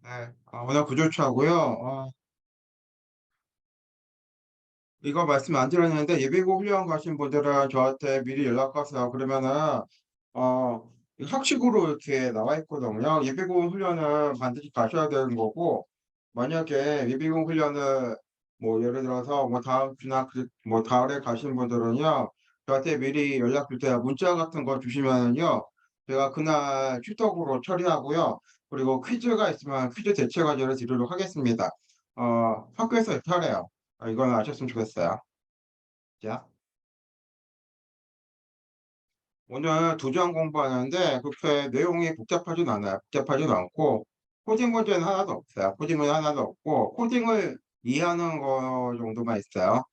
네. 오늘 구조차고요. 이거 말씀 안 드렸는데 예비군 훈련 가신 분들은 저한테 미리 연락 주세요. 그러면은 이 학식으로 이렇게 나와 있거든요. 예비군 훈련은 반드시 가셔야 되는 거고, 만약에 예비군 훈련을 뭐 예를 들어서 뭐 다음 주나 뭐 달에 가신 분들은요, 저한테 미리 연락 주세요. 문자 같은 거 주시면은요, 제가 그날 출석으로 처리하고요. 그리고 퀴즈가 있으면 퀴즈 대체 과제를 드리도록 하겠습니다. 학교에서 이렇게 하래요. 이거는 아셨으면 좋겠어요. 자, 오늘 두 장 공부하는데 그렇게 내용이 복잡하진 않아요. 복잡하진 않고 코딩 문제는 하나도 없어요. 코딩 문제 하나도 없고 코딩을 이해하는 거 정도만 있어요.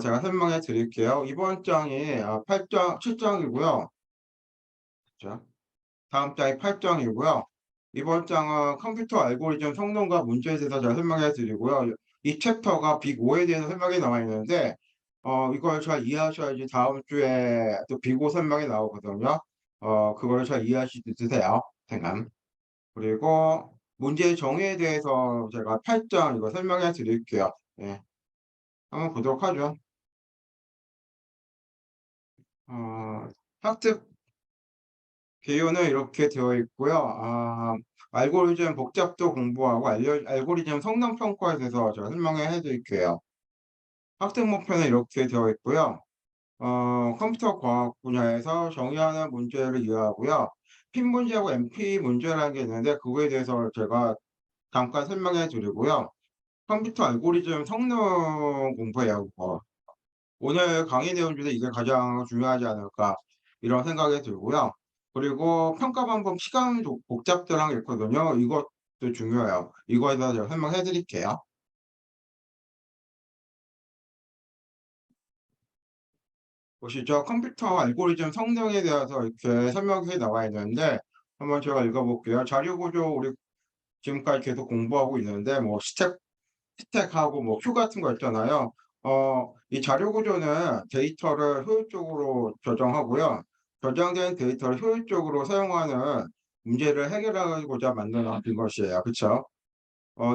제가 설명해 드릴게요. 이번 장이 8장, 7장이고요. 자, 다음 장이 8장이고요. 이번 장은 컴퓨터 알고리즘 성능과 문제에 대해서 제가 설명해 드리고요. 이 챕터가 빅 5에 대해서 설명이 나와 있는데 이걸 잘 이해하셔야지 다음 주에 또 빅 5 설명이 나오거든요. 그거를 잘 이해하시세요. 생각. 그리고 문제 정의에 대해서 제가 8장 이거 설명해 드릴게요. 예. 한번 보도록 하죠. 어, 학습 개요는 이렇게 되어 있고요. 알고리즘 복잡도 공부하고 알고리즘 성능 평가에 대해서 제가 설명해 드릴게요. 학습 목표는 이렇게 되어 있고요. 컴퓨터 과학 분야에서 정의하는 문제를 이해하고요. 핀 문제하고 MP 문제라는 게 있는데 그거에 대해서 제가 잠깐 설명해 드리고요. 컴퓨터 알고리즘 성능 공부예요, 그거. 오늘 강의 내용 중에 이게 가장 중요하지 않을까 이런 생각이 들고요. 그리고 평가 방법 시간 복잡도랑 있거든요. 이것도 중요해요. 이거에 대해서 제가 설명해 드릴게요. 보시죠. 컴퓨터 알고리즘 성능에 대해서 이렇게 설명이 나와 있는데 한번 제가 읽어볼게요. 자료 구조 우리 지금까지 계속 공부하고 있는데 뭐 스택하고 뭐 큐 같은 거 있잖아요. 이 자료 구조는 데이터를 효율적으로 저장하고요. 저장된 데이터를 효율적으로 사용하는 문제를 해결하고자 만든 것이에요. 그쵸?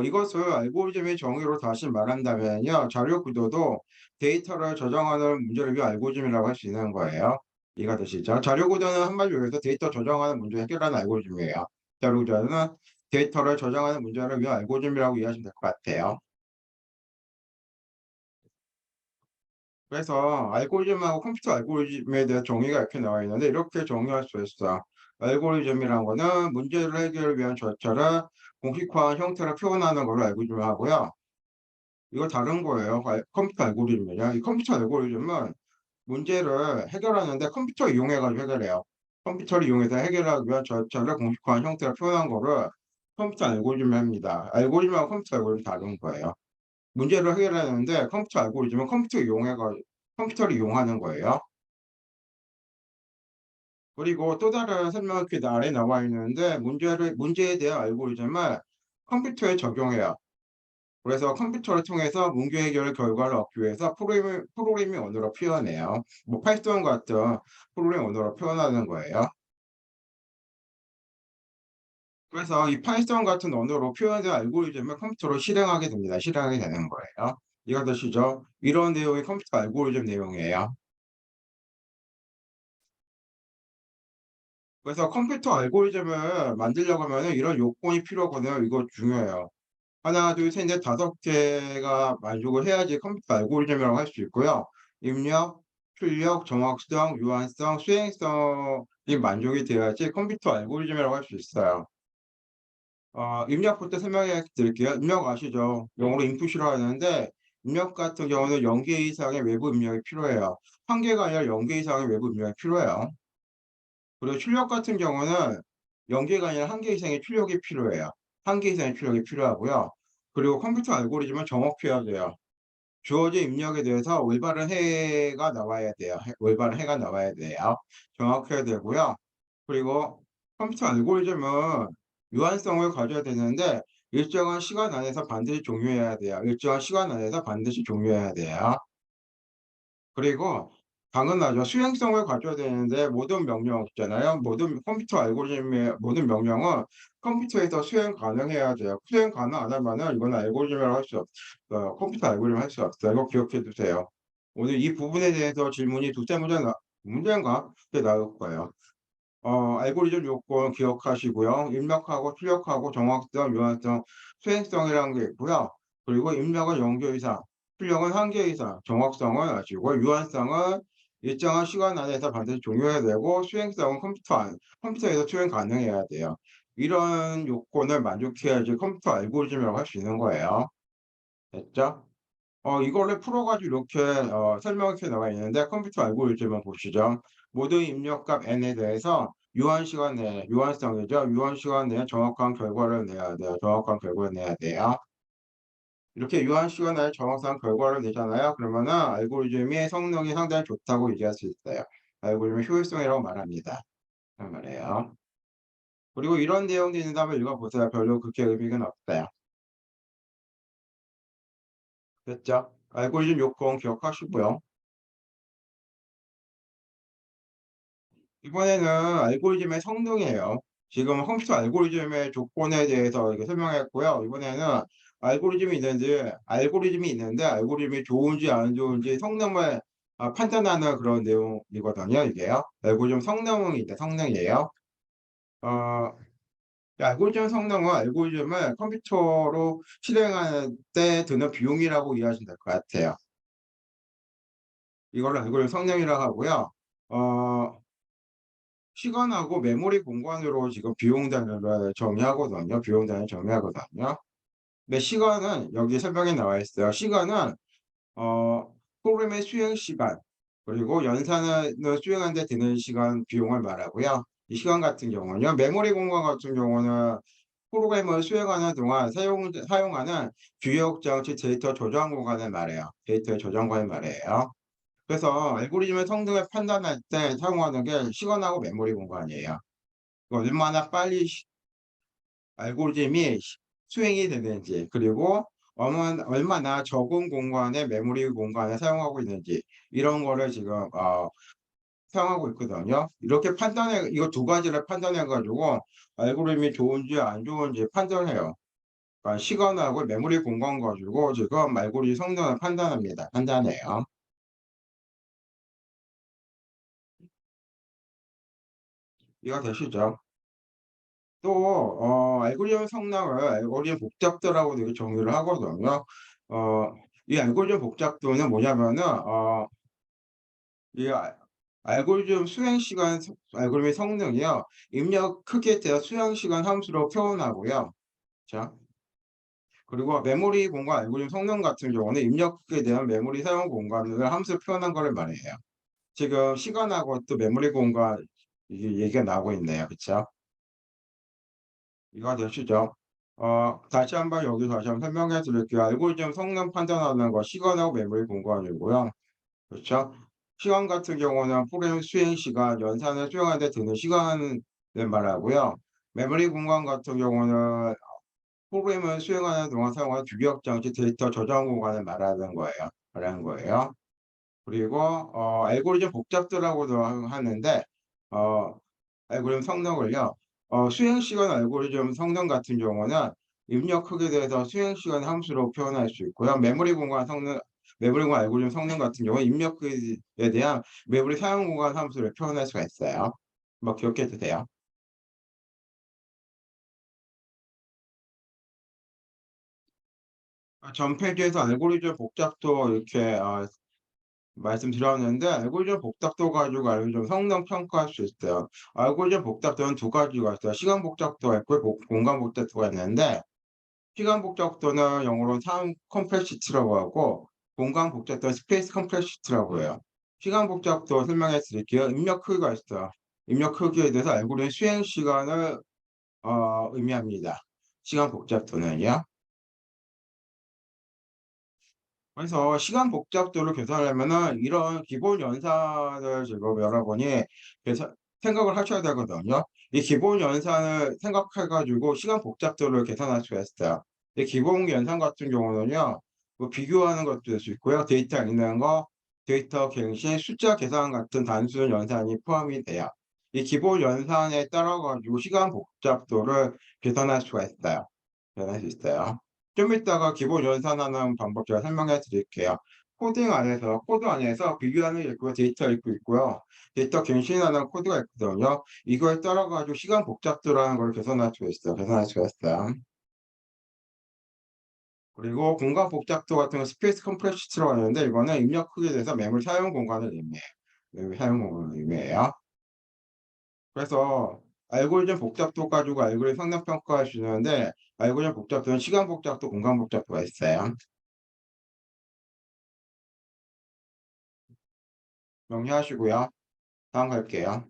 이것을 알고리즘의 정의로 다시 말한다면요. 자료 구조도 데이터를 저장하는 문제를 위한 알고리즘이라고 할 수 있는 거예요. 이해가 되시죠? 자료 구조는 한마디로 해서 데이터 저장하는 문제 해결하는 알고리즘이에요. 자료 구조는 데이터를 저장하는 문제를 위한 알고리즘이라고 이해하시면 될 것 같아요. 그래서 알고리즘하고 컴퓨터 알고리즘에 대한 정의가 이렇게 나와 있는데 이렇게 정의할 수 있어. 알고리즘이란 거는 문제를 해결을 위한 절차를 공식화한 형태로 표현하는 걸 알고리즘 하고요. 이거 다른 거예요. 컴퓨터 알고리즘이냐. 이 컴퓨터 알고리즘은 문제를 해결하는데 컴퓨터 이용해 가지고 해결해요. 컴퓨터를 이용해서 해결하기 위한 절차를 공식화한 형태로 표현한 거를 컴퓨터 알고리즘이 합니다. 알고리즘하고 컴퓨터 알고리즘 다른 거예요. 문제를 해결하는데 컴퓨터 알고리즘은 컴퓨터를 이용하는 거예요. 그리고 또 다른 설명이 이렇게 아래에 나와 있는데 문제에 대한 알고리즘을 컴퓨터에 적용해요. 그래서 컴퓨터를 통해서 문제 해결 결과를 얻기 위해서 프로그래밍 언어로 표현해요. 뭐 파이썬 같은 프로그래밍 언어로 표현하는 거예요. 그래서 이 파이썬 같은 언어로 표현된 알고리즘을 컴퓨터로 실행하게 됩니다. 실행하게 되는 거예요. 이해가 되시죠? 이런 내용이 컴퓨터 알고리즘 내용이에요. 그래서 컴퓨터 알고리즘을 만들려고 하면은 이런 요건이 필요하거든요. 이거 중요해요. 하나, 둘, 셋, 넷, 다섯 개가 만족을 해야지 컴퓨터 알고리즘이라고 할 수 있고요. 입력, 출력, 정확성, 유한성, 수행성이 만족이 돼야지 컴퓨터 알고리즘이라고 할 수 있어요. 입력부터 설명해 드릴게요. 입력 아시죠? 영어로 인풋이라고 하는데 입력 같은 경우는 0개 이상의 외부 입력이 필요해요. 1개가 아니라 0개 이상의 외부 입력이 필요해요. 그리고 출력 같은 경우는 0개가 아니라 1개 이상의 출력이 필요해요. 1개 이상의 출력이 필요하고요. 그리고 컴퓨터 알고리즘은 정확해야 돼요. 주어진 입력에 대해서 올바른 해가 나와야 돼요. 올바른 해가 나와야 돼요. 정확해야 되고요. 그리고 컴퓨터 알고리즘은 유한성을 가져야 되는데 일정한 시간 안에서 반드시 종료해야 돼요. 일정한 시간 안에서 반드시 종료해야 돼요. 그리고 당연하죠. 수행성을 가져야 되는데 모든 명령 있잖아요. 모든 컴퓨터 알고리즘의 모든 명령은 컴퓨터에서 수행 가능해야 돼요. 수행 가능 안 하면은 이건 알고리즘이라고 할 수 없어요. 컴퓨터 알고리즘 할 수 없어요. 이거 기억해 두세요. 오늘 이 부분에 대해서 질문이 두세 문제인가? 그게 나올 거예요. 알고리즘 요건 기억하시고요. 입력하고 출력하고 정확성, 유한성, 수행성이라는 게 있고요. 그리고 입력은 0개 이상, 출력은 1개 이상, 정확성은 아시고 유한성은 일정한 시간 안에서 반드시 종료해야 되고 수행성은 컴퓨터에서 수행 가능해야 돼요. 이런 요건을 만족해야지 컴퓨터 알고리즘이라고 할 수 있는 거예요. 됐죠? 이거를 풀어 가지고 이렇게 설명이 나와 있는데 컴퓨터 알고리즘을 보시죠. 모든 입력값 n에 대해서 유한 시간 내에 유한성이죠. 유한 시간 내에 정확한 결과를 내야 돼요. 정확한 결과를 내야 돼요. 이렇게 유한 시간 내에 정확한 결과를 내잖아요. 그러면은 알고리즘이 성능이 상당히 좋다고 얘기할 수 있어요. 알고리즘의 효율성이라고 말합니다. 그 말이에요. 그리고 이런 내용이 있는데 한번 읽어보세요. 별로 그렇게 의미는 없어요. 됐죠? 알고리즘 요건 기억하시고요. 이번에는 알고리즘의 성능이에요. 지금 컴퓨터 알고리즘의 조건에 대해서 이렇게 설명했고요. 이번에는 알고리즘이 있는데 알고리즘이 좋은지 안 좋은지 성능을 판단하는 그런 내용이거든요, 이게요. 알고리즘 성능이에요. 어, 이 알고리즘 성능은 알고리즘을 컴퓨터로 실행하는 때 드는 비용이라고 이해하시면 될 것 같아요. 이거를 알고리즘 성능이라고 하고요. 어, 시간하고 메모리 공간으로 지금 비용 단위를 정의하거든요. 비용 단위 정의하거든요. 근데 시간은 여기 설명에 나와 있어요. 시간은 어 프로그램의 수행 시간 그리고 연산을 수행하는 데 드는 시간 비용을 말하고요. 이 시간 같은 경우는요. 메모리 공간 같은 경우는 프로그램을 수행하는 동안 사용하는 기억 장치 데이터 저장 공간을 말해요. 데이터 저장 공간을 말해요. 그래서 알고리즘의 성능을 판단할 때 사용하는 게 시간하고 메모리 공간이에요. 얼마나 빨리 알고리즘이 수행이 되는지 그리고 얼마나 적은 공간에 메모리 공간을 사용하고 있는지 이런 거를 지금 사용하고 있거든요. 이렇게 이거 두 가지를 판단해 가지고 알고리즘이 좋은지 안 좋은지 판단해요. 그러니까 시간하고 메모리 공간 가지고 지금 알고리즘 성능을 판단해요. 이해가 되시죠? 또 알고리즘 성능을 알고리즘 복잡도라고 이렇게 정의를 하거든요. 어 이 알고리즘 복잡도는 뭐냐면은 이 알고리즘 수행 시간 알고리즘의 성능이요. 입력 크기에 대한 수행 시간 함수로 표현하고요. 자, 그리고 메모리 공간 알고리즘 성능 같은 경우는 입력 크기에 대한 메모리 사용 공간을 함수로 표현한 거를 말해요. 지금 시간하고 또 메모리 공간 이게 얘기가 나오고 있네요. 그쵸? 이해가 되시죠? 다시 한번 여기서 다시 한번 설명해 드릴게요. 알고리즘 성능 판단하는 거 시간하고 메모리 공간이고요. 그렇죠? 시간 같은 경우는 프로그램 수행 시간, 연산을 수행하는 데 드는 시간을 말하고요. 메모리 공간 같은 경우는 프로그램을 수행하는 동안 사용하는 주기억 장치 데이터 저장 공간을 말하는 거예요. 그리고 알고리즘 복잡도라고도 하는데 어 알고리즘 성능을요. 수행 시간 알고리즘 성능 같은 경우는 입력 크기에 대해서 수행 시간 함수로 표현할 수 있고요. 메모리 공간 알고리즘 성능 같은 경우는 입력 크기에 대한 메모리 사용 공간 함수를 표현할 수가 있어요. 뭐 기억해 두세요. 전 페이지에서 알고리즘 복잡도 이렇게 말씀드렸는데 알고리즘 복잡도 가지고 알고리즘 성능 평가할 수 있어요. 알고리즘 복잡도는 두 가지가 있어요. 시간 복잡도가 있고 공간 복잡도가 있는데 시간 복잡도는 영어로 타임 컴플렉시티라고 하고 공간 복잡도는 스페이스 컴플렉시티라고 해요. 시간 복잡도 설명해 드릴게요. 입력 크기가 있어요. 입력 크기에 대해서 알고리즘 수행 시간을 의미합니다. 시간 복잡도는요. 그래서 시간 복잡도를 계산하려면은 이런 기본 연산을 지금 여러분이 계산 생각을 하셔야 되거든요. 이 기본 연산을 생각해 가지고 시간 복잡도를 계산할 수가 있어요. 이 기본 연산 같은 경우는요. 뭐 비교하는 것도 될 수 있고요. 데이터 읽는 거, 데이터 갱신, 숫자 계산 같은 단순 연산이 포함이 돼요. 이 기본 연산에 따라 가지고 시간 복잡도를 계산할 수가 있어요. 계산할 수 있어요. 좀 이따가 기본 연산하는 방법 제가 설명해 드릴게요. 코드 안에서 비교하는 게 있고요. 데이터 읽고 있고요. 데이터 갱신하는 코드가 있거든요. 이거에 따라 가지고 시간 복잡도라는 걸 계산할 수가 있어요. 계산할 수가 있어요. 그리고 공간 복잡도 같은 건 스페이스 컴플렉시티라고 하는데 이거는 입력 크기에 대해서 메모리 사용 공간을 의미해요. 메모리 사용 공간을 의미해요. 그래서 알고리즘 복잡도 가지고 알고리즘 성능 평가할 수 있는데 알고리즘 복잡도는 시간 복잡도, 공간 복잡도가 있어요. 정리하시고요. 다음 갈게요.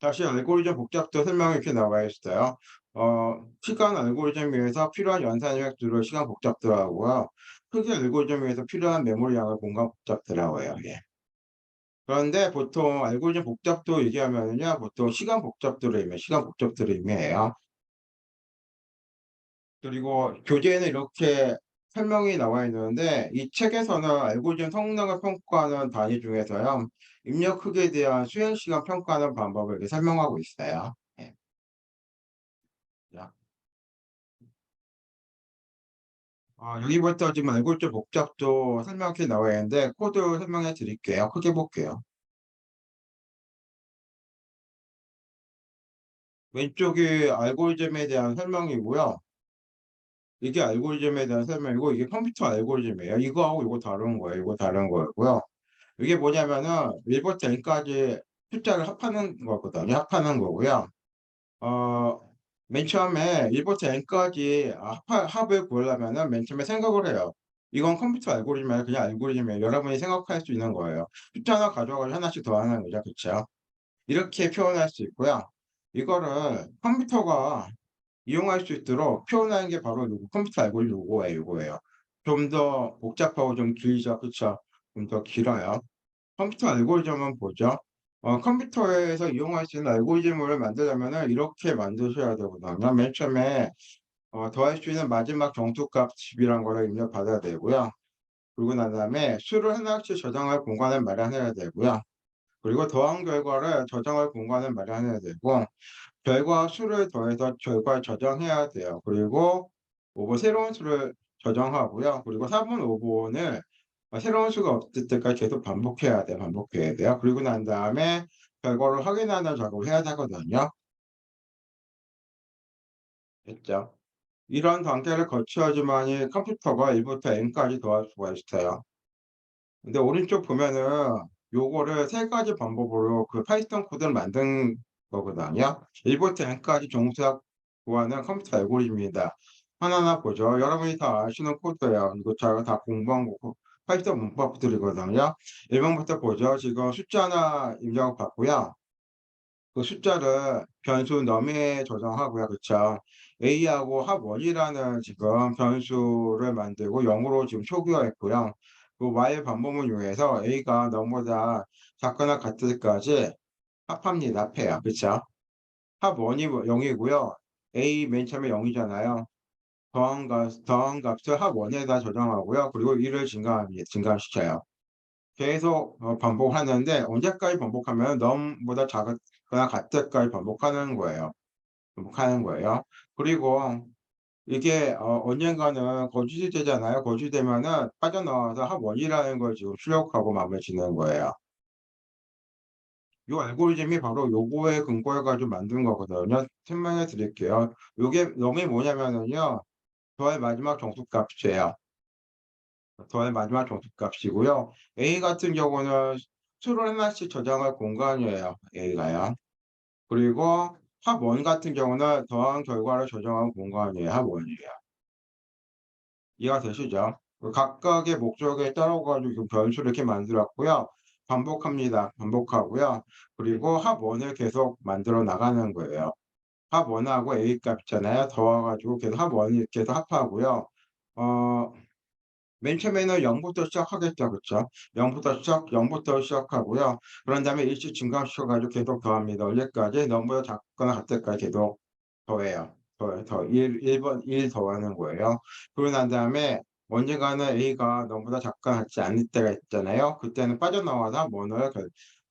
다시 알고리즘 복잡도 설명이 이렇게 나와 있어요. 시간 알고리즘 위해서 필요한 연산 획수를 시간 복잡도라고 하고요. 크기 알고리즘 위해서 필요한 메모리 양을 공간 복잡도라고 해요. 예. 그런데 보통 알고리즘 복잡도 얘기하면은요, 보통 시간 복잡도를 의미해요. 시간 복잡도를 의미해요. 그리고 교재에는 이렇게 설명이 나와 있는데 이 책에서는 알고리즘 성능을 평가하는 단위 중에서요. 입력 크기에 대한 수행 시간 평가하는 방법을 이렇게 설명하고 있어요. 예. 자, 여기부터 지금 알고리즘 복잡도 설명이 나와 있는데 코드 설명해 드릴게요. 크게 볼게요. 왼쪽이 알고리즘에 대한 설명이고요. 이게 알고리즘에 대한 설명이고 이게 컴퓨터 알고리즘이에요. 이거하고 이거 다른 거예요. 이거 다른 거고요. 이게 뭐냐면은 1 부터 N까지 숫자를 합하는 거거든요. 합하는 거고요. 어 맨 처음에 1 부터 N까지 합을 구하려면은 맨 처음에 생각을 해요. 이건 컴퓨터 알고리즘이 아니라 그냥 알고리즘이에요. 여러분이 생각할 수 있는 거예요. 숫자 하나 가져와 가지고 하나씩 더하는 거죠. 그쵸? 이렇게 표현할 수 있고요. 이거를 컴퓨터가 이용할 수 있도록 표현하는 게 바로 요거 컴퓨터 알고리즘 요거예요. 좀 더 복잡하고 좀 길죠. 그쵸? 좀 더 길어요. 컴퓨터 알고리즘은 뭐죠? 컴퓨터에서 이용할 수 있는 알고리즘을 만들려면은 이렇게 만드셔야 되거든요. 맨 처음에 더할 수 있는 마지막 정수값 집이란 거를 입력받아야 되고요. 그러고 난 다음에 수를 하나씩 저장할 공간을 마련해야 되고요. 그리고 더한 결과를 저장할 공간을 마련해야 되고 결과 수를 더해서 결과를 저장해야 돼요. 그리고 새로운 수를 저장하고요. 그리고 4분 5 분을 새로운 수가 없을 때까지 계속 반복해야 돼요. 반복해야 돼요. 그리고 난 다음에 결과를 확인하는 작업을 해야 되거든요. 됐죠? 이런 단계를 거쳐야지만이 컴퓨터가 1 부터 N까지 더할 수가 있어요. 근데 오른쪽 보면은 요거를 3 가지 방법으로 그 파이썬 코드를 만든 거거든요. 1 부터 N까지 정수합 구하는 컴퓨터 알고리즘입니다. 하나하나 보죠. 여러분이 다 아시는 코드예요. 이거 제가 다 공부한 거고 파이썬 문법들이거든요. 1 번부터 보죠. 지금 숫자 하나 입력을 받고요. 그 숫자를 변수 너미에 저장하고요. 그쵸? A하고 합1이라는 지금 변수를 만들고 0 으로 지금 초기화했고요. 그 while 반복을 이용해서 A가 너보다 작거나 같을 때까지 합합니다. 합해요. 그쵸? 합1이 0 이고요. A 맨 처음에 0 이잖아요. 더한 값을 합1에다 저장하고요. 그리고 1을 증가시켜요. 계속 반복하는데 언제까지 반복하면 넘보다 작거나 같을 때까지 반복하는 거예요. 반복하는 거예요. 그리고 이게 언젠가는 거주되잖아요. 거주되면은 빠져나와서 합1이라는 걸 지금 출력하고 마무리 짓는 거예요. 요 알고리즘이 바로 요거에 근거해 가지고 만든 거거든요. 설명해 드릴게요. 요게 놈이 뭐냐면은요. 더할 마지막 정수값이에요. 더할 마지막 정수값이고요. A 같은 경우는 수를 하나씩 저장할 공간이에요, A가요. 그리고 합1 같은 경우는 더한 결과를 저장한 공간이에요, 합1이에요. 이해가 되시죠? 그 각각의 목적에 따라 가지고 변수를 이렇게 만들었고요. 반복합니다. 반복하고요. 그리고 합1을 계속 만들어 나가는 거예요. 합1하고 A 값 있잖아요. 더해 가지고 계속 합1을 계속 합하고요. 어 맨 처음에는 0 부터 시작하겠죠. 그쵸? 0 부터 시작하고요. 그런 다음에 일씩 증가시켜 가지고 계속 더합니다. 언제까지? 0보다 작거나 같을 때까지 계속 더해요. 더해 1 더하는 거예요. 그러고 난 다음에 언젠가는 A가 너보다 작거나 같지 않을 때가 있잖아요. 그때는 빠져나와서 원어를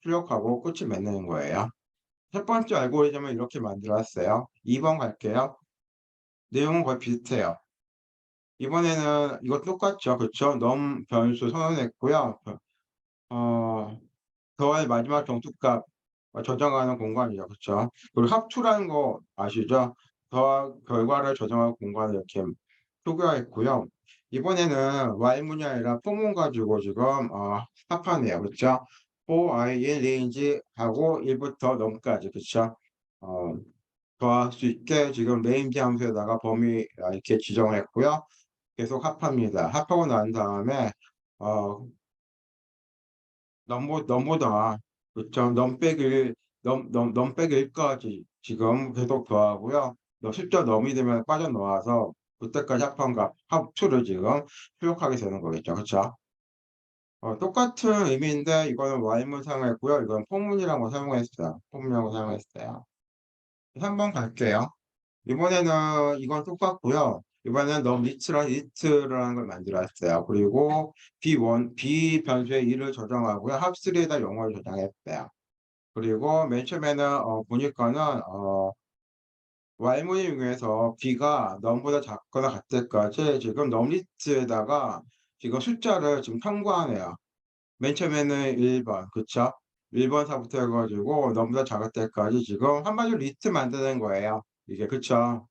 출력하고 끝을 맺는 거예요. 첫 번째 알고리즘은 이렇게 만들었어요. 2번 갈게요. 내용은 거의 비슷해요. 이번에는 이거 똑같죠. 그쵸? 넘 변수 선언했고요. 어, 더할 마지막 정수값 저장하는 공간이죠. 그쵸? 그리고 합투라는 거 아시죠? 더 결과를 저장할 공간을 이렇게 표기했고요. 이번에는 Y문이 아니라 포문 가지고 지금 합하네요. 그쵸? for I in range 하고 1부터 넘까지. 그쵸? 어, 더할 수 있게 지금 range 함수에다가 범위 이렇게 지정을 했고요. 계속 합합니다. 합하고 난 다음에 어, 넘보다 그쵸? 넘 빼기 1까지 지금 계속 더하고요. 숫자 넘이 되면 빠져나와서 그때까지 합한 값, 합수를 지금 출력하게 되는 거겠죠. 그쵸? 똑같은 의미인데 이거는 Y문 사용했고요. 이건 포문이라고 사용했어요. 포문이라고 사용했어요. 3번 갈게요. 이번에는 이건 똑같고요. 이번에는 넘 리트라는 걸 만들었어요. 그리고 B 변수의 1을 저장하고요. 합3에다 영어를 저장했어요. 그리고 맨 처음에는 보니까는 Y문을 이용해서 B가 넘보다 작거나 같을 때까지 지금 넘 리트에다가 지금 숫자를 지금 탐구하네요. 맨 처음에는 1번, 그쵸? 1번사부터 해가지고 넘보다 작을 때까지 지금 한마디로 리트 만드는 거예요. 이게 그쵸?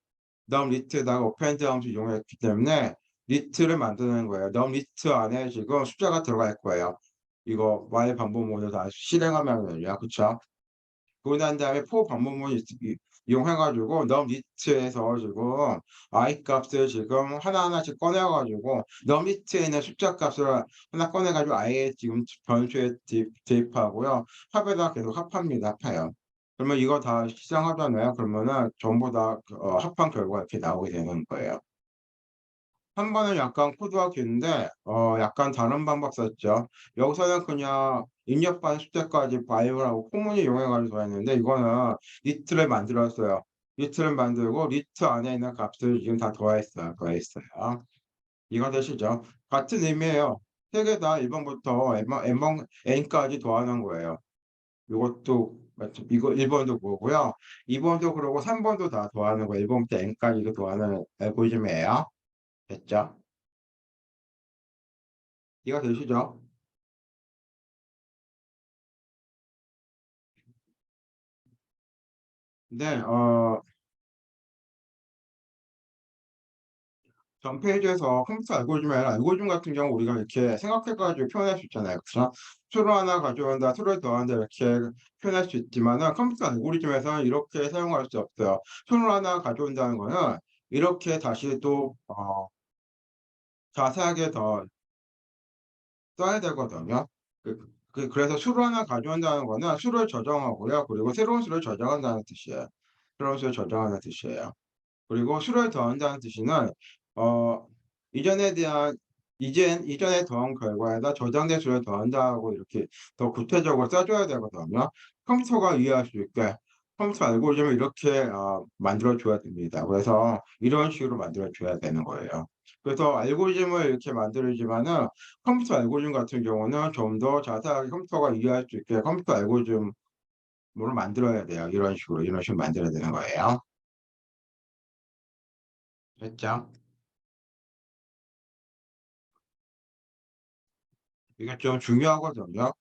넘 리트에다가 오펜드 함수 이용했기 때문에 리트를 만드는 거예요. 넘 리트 안에 지금 숫자가 들어갈 거예요. 이거 Y 반복문을 다 실행하면은요. 그쵸? 그러고 난 다음에 for 반복문 이용해가지고 넘 리스트에서 지금 I 값을 지금 하나하나씩 꺼내가지고 넘 리스트에 있는 숫자 값을 하나 꺼내가지고 I에 지금 변수에 대입하고요. 합에다 계속 합합니다. 합해요. 그러면 이거 다 실행하잖아요. 그러면은 전부 다 합한 결과가 이렇게 나오게 되는 거예요. 한 번은 약간 코드와 큐인데 약간 다른 방법 썼죠. 여기서는 그냥 입력받은 숫자까지 바이브하고 포문을 이용해 가지고 했는데 이거는 리트를 만들었어요. 리트를 만들고 리트 안에 있는 값을 지금 다 더했어요. 이거 되시죠? 같은 의미예요. 세 개 다 1번부터 n까지 더하는 거예요. 이것도 이거 1번도 그거고요. 2번도 그러고 3번도 다 더하는 거예요. 1번부터 n까지 이거 더하는 알고리즘이에요. 됐죠? 이해가 되시죠? 네, 전 페이지에서 컴퓨터 알고리즘 같은 경우 우리가 이렇게 생각해가지고 표현할 수 있잖아요. 그렇죠? 수로 하나 가져온다, 수를 더한다 이렇게 표현할 수 있지만은 컴퓨터 알고리즘에서는 이렇게 사용할 수 없어요. 수를 하나 가져온다는 거는 이렇게 다시 또 자세하게 더 써야 되거든요. 그래서 수를 하나 가져온다는 거는 수를 저장하고요. 그리고 새로운 수를 저장한다는 뜻이에요. 새로운 수를 저장하는 뜻이에요. 그리고 수를 더한다는 뜻은 어 이전에 대한 이전에 더한 결과에다 저장된 수를 더한다고 이렇게 더 구체적으로 써 줘야 되거든요. 컴퓨터가 이해할 수 있게 컴퓨터 알고리즘을 이렇게 만들어 줘야 됩니다. 그래서 이런 식으로 만들어 줘야 되는 거예요. 그래서 알고리즘을 이렇게 만들지만은 컴퓨터 알고리즘 같은 경우는 좀 더 자세하게 컴퓨터가 이해할 수 있게 컴퓨터 알고리즘으로 만들어야 돼요. 이런 식으로 만들어야 되는 거예요. 됐죠? 이게 좀 중요하거든요.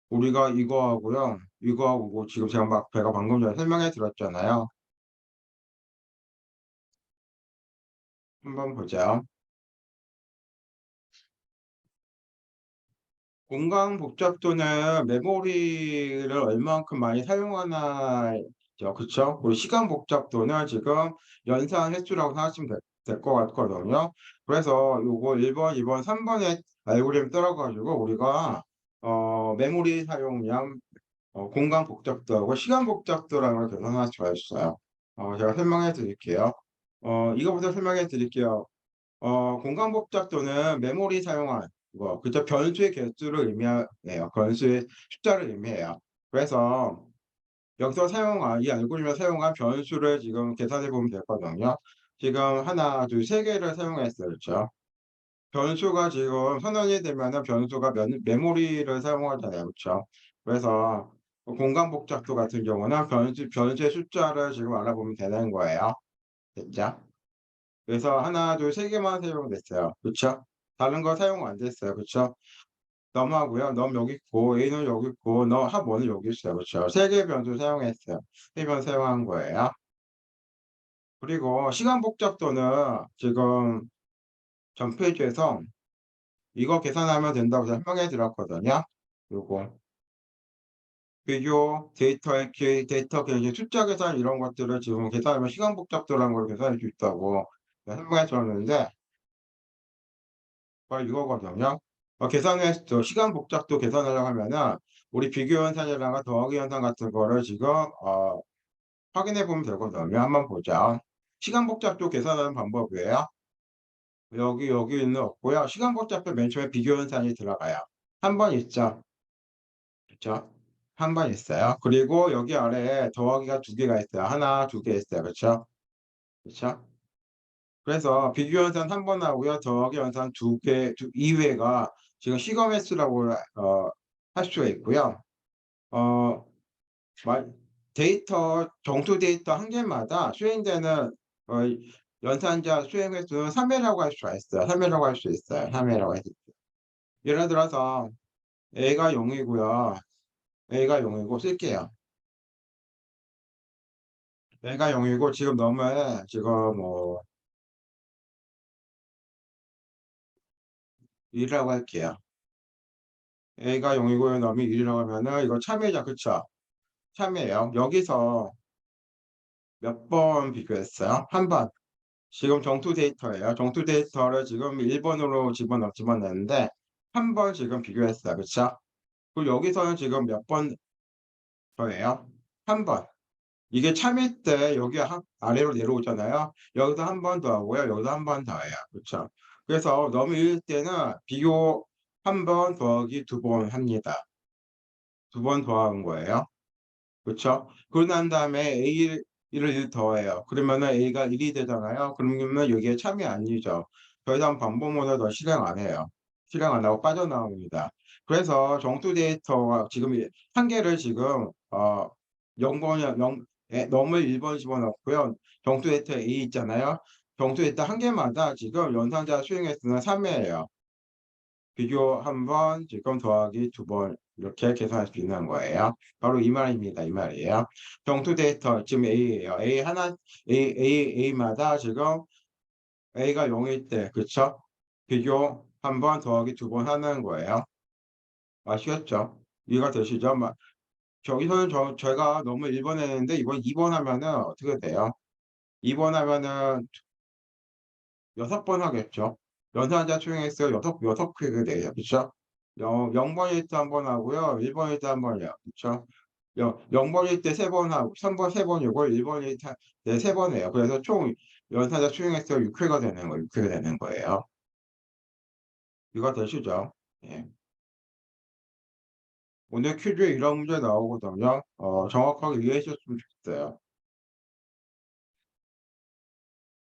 우리가 이거하고요. 이거하고 지금 제가 방금 전에 설명해 드렸잖아요. 한번 보죠. 공간 복잡도는 메모리를 얼만큼 많이 사용하나죠. 그쵸? 그리고 시간 복잡도는 지금 연산 횟수라고 생각하시면 될 것 같거든요. 그래서 요거 1번, 2번, 3번에 알고리즘 따라 가지고 우리가 메모리 사용량, 공간 복잡도하고 시간 복잡도라는 걸 계산할 수가 있어요. 제가 설명해 드릴게요. 이거부터 설명해 드릴게요. 공간 복잡도는 메모리 사용한 그죠? 변수의 개수를 의미해요. 변수의 숫자를 의미해요. 그래서 여기서 사용한 이 알고리즘을 사용한 변수를 지금 계산해 보면 되거든요. 지금 하나, 둘, 세 개를 사용했어요. 그렇죠? 변수가 지금 선언이 되면은 변수가 메모리를 사용하잖아요. 그쵸? 그래서 공간 복잡도 같은 경우는 변수의 숫자를 지금 알아보면 되는 거예요. 됐죠? 그래서 하나, 둘, 세 개만 사용됐어요. 그쵸? 다른 거 사용 안 됐어요. 그쵸? 넘하고요. 넘 여기 있고, A는 여기 있고, 합1은 여기 있어요. 그쵸? 세 개 변수 사용했어요. 세 번 사용한 거예요. 그리고 시간 복잡도는 지금 전 페이지에서 이거 계산하면 된다고 설명해 드렸거든요. 요거 비교, 데이터의 키, 데이터 갱신, 숫자 계산 이런 것들을 지금 계산하면 시간 복잡도라는 걸 계산할 수 있다고 설명해 줬는데 바로 이거거든요. 계산해서 시간 복잡도 계산하려고 하면은 우리 비교 현상이랑 더하기 현상 같은 거를 지금 확인해 보면 되거든요. 한번 보자. 시간 복잡도 계산하는 방법이에요. 여기는 없고요. 시간 복잡도 맨 처음에 비교 현상이 들어가요. 한 번 있죠. 그쵸? 한 번 있어요. 그리고 여기 아래에 더하기가 두 개가 있어요. 하나, 두 개 있어요. 그쵸? 그쵸? 그래서 비교 현상 한 번 하고요. 더하기 현상 이외가 지금 시검 횟수라고 할 수가 있고요. 어, 말 정수 데이터 한 개마다 수행되는 어, 연산자 수행 횟수는 3회라고 할 수가 있어요. 3회라고 할 수 있어요. 3회라고 할 수 있어요. 예를 들어서 A가 0이고요. A가 0이고 쓸게요. A가 0이고 지금 너무에 지금 1이라고 할게요. A가 0이고 너이 1이라고 하면은 이거 참여죠. 그쵸? 참여예요. 여기서 몇 번 비교했어요? 한 번. 지금 정투 데이터예요. 정투 데이터를 지금 1번으로 집어넣었는데 한 번 지금 비교했어요. 그쵸? 그리고 여기서는 지금 몇 번 더예요? 한 번. 이게 참일 때 여기 아래로 내려오잖아요. 여기서 한 번 더 하고요. 여기서 한 번 더 해요. 그쵸? 그래서 너무 일 때는 비교 한 번 더하기 두 번 합니다. 두 번 더하는 거예요. 그쵸? 그러고 난 다음에 A를 1 더해요. 그러면은 A가 1이 되잖아요. 그러면 여기에 참이 아니죠. 더 이상 반복문을 더 실행 안 해요. 실행 안 하고 빠져나옵니다. 그래서 정수 데이터가 지금 한 개를 지금 0번이 0 넘을 1번 집어넣고요. 정수 데이터 A 있잖아요. 정수 데이터 한 개마다 지금 연산자 수행 횟수는 3회예요. 비교 한 번, 지금 더하기 두 번 이렇게 계산할 수 있는 거예요. 바로 이 말입니다. 이 말이에요. 정수 데이터 지금 A예요. A마다 지금 A가 0일 때, 그쵸? 비교 한 번 더하기 두 번 하는 거예요. 아시겠죠? 이해가 되시죠? 저기서는 제가 너무 1번 했는데 이번 2번 하면은 어떻게 돼요? 2번 하면은 6번 하겠죠. 연산자 수행했어요. 여섯 획이 돼요. 그쵸? 0번일 때 한 번 하고요. 1번일 때 한 번이요. 그쵸? 0번일 때 세 번 하고, 3번 세 번이고, 1번일 때 세 번 해요. 그래서 총 연산자 수행했어요. 6회가 되는 거예요. 6회가 되는 거예요. 이거 되시죠? 예. 오늘 퀴즈에 이런 문제 나오거든요. 정확하게 이해해 주셨으면 좋겠어요.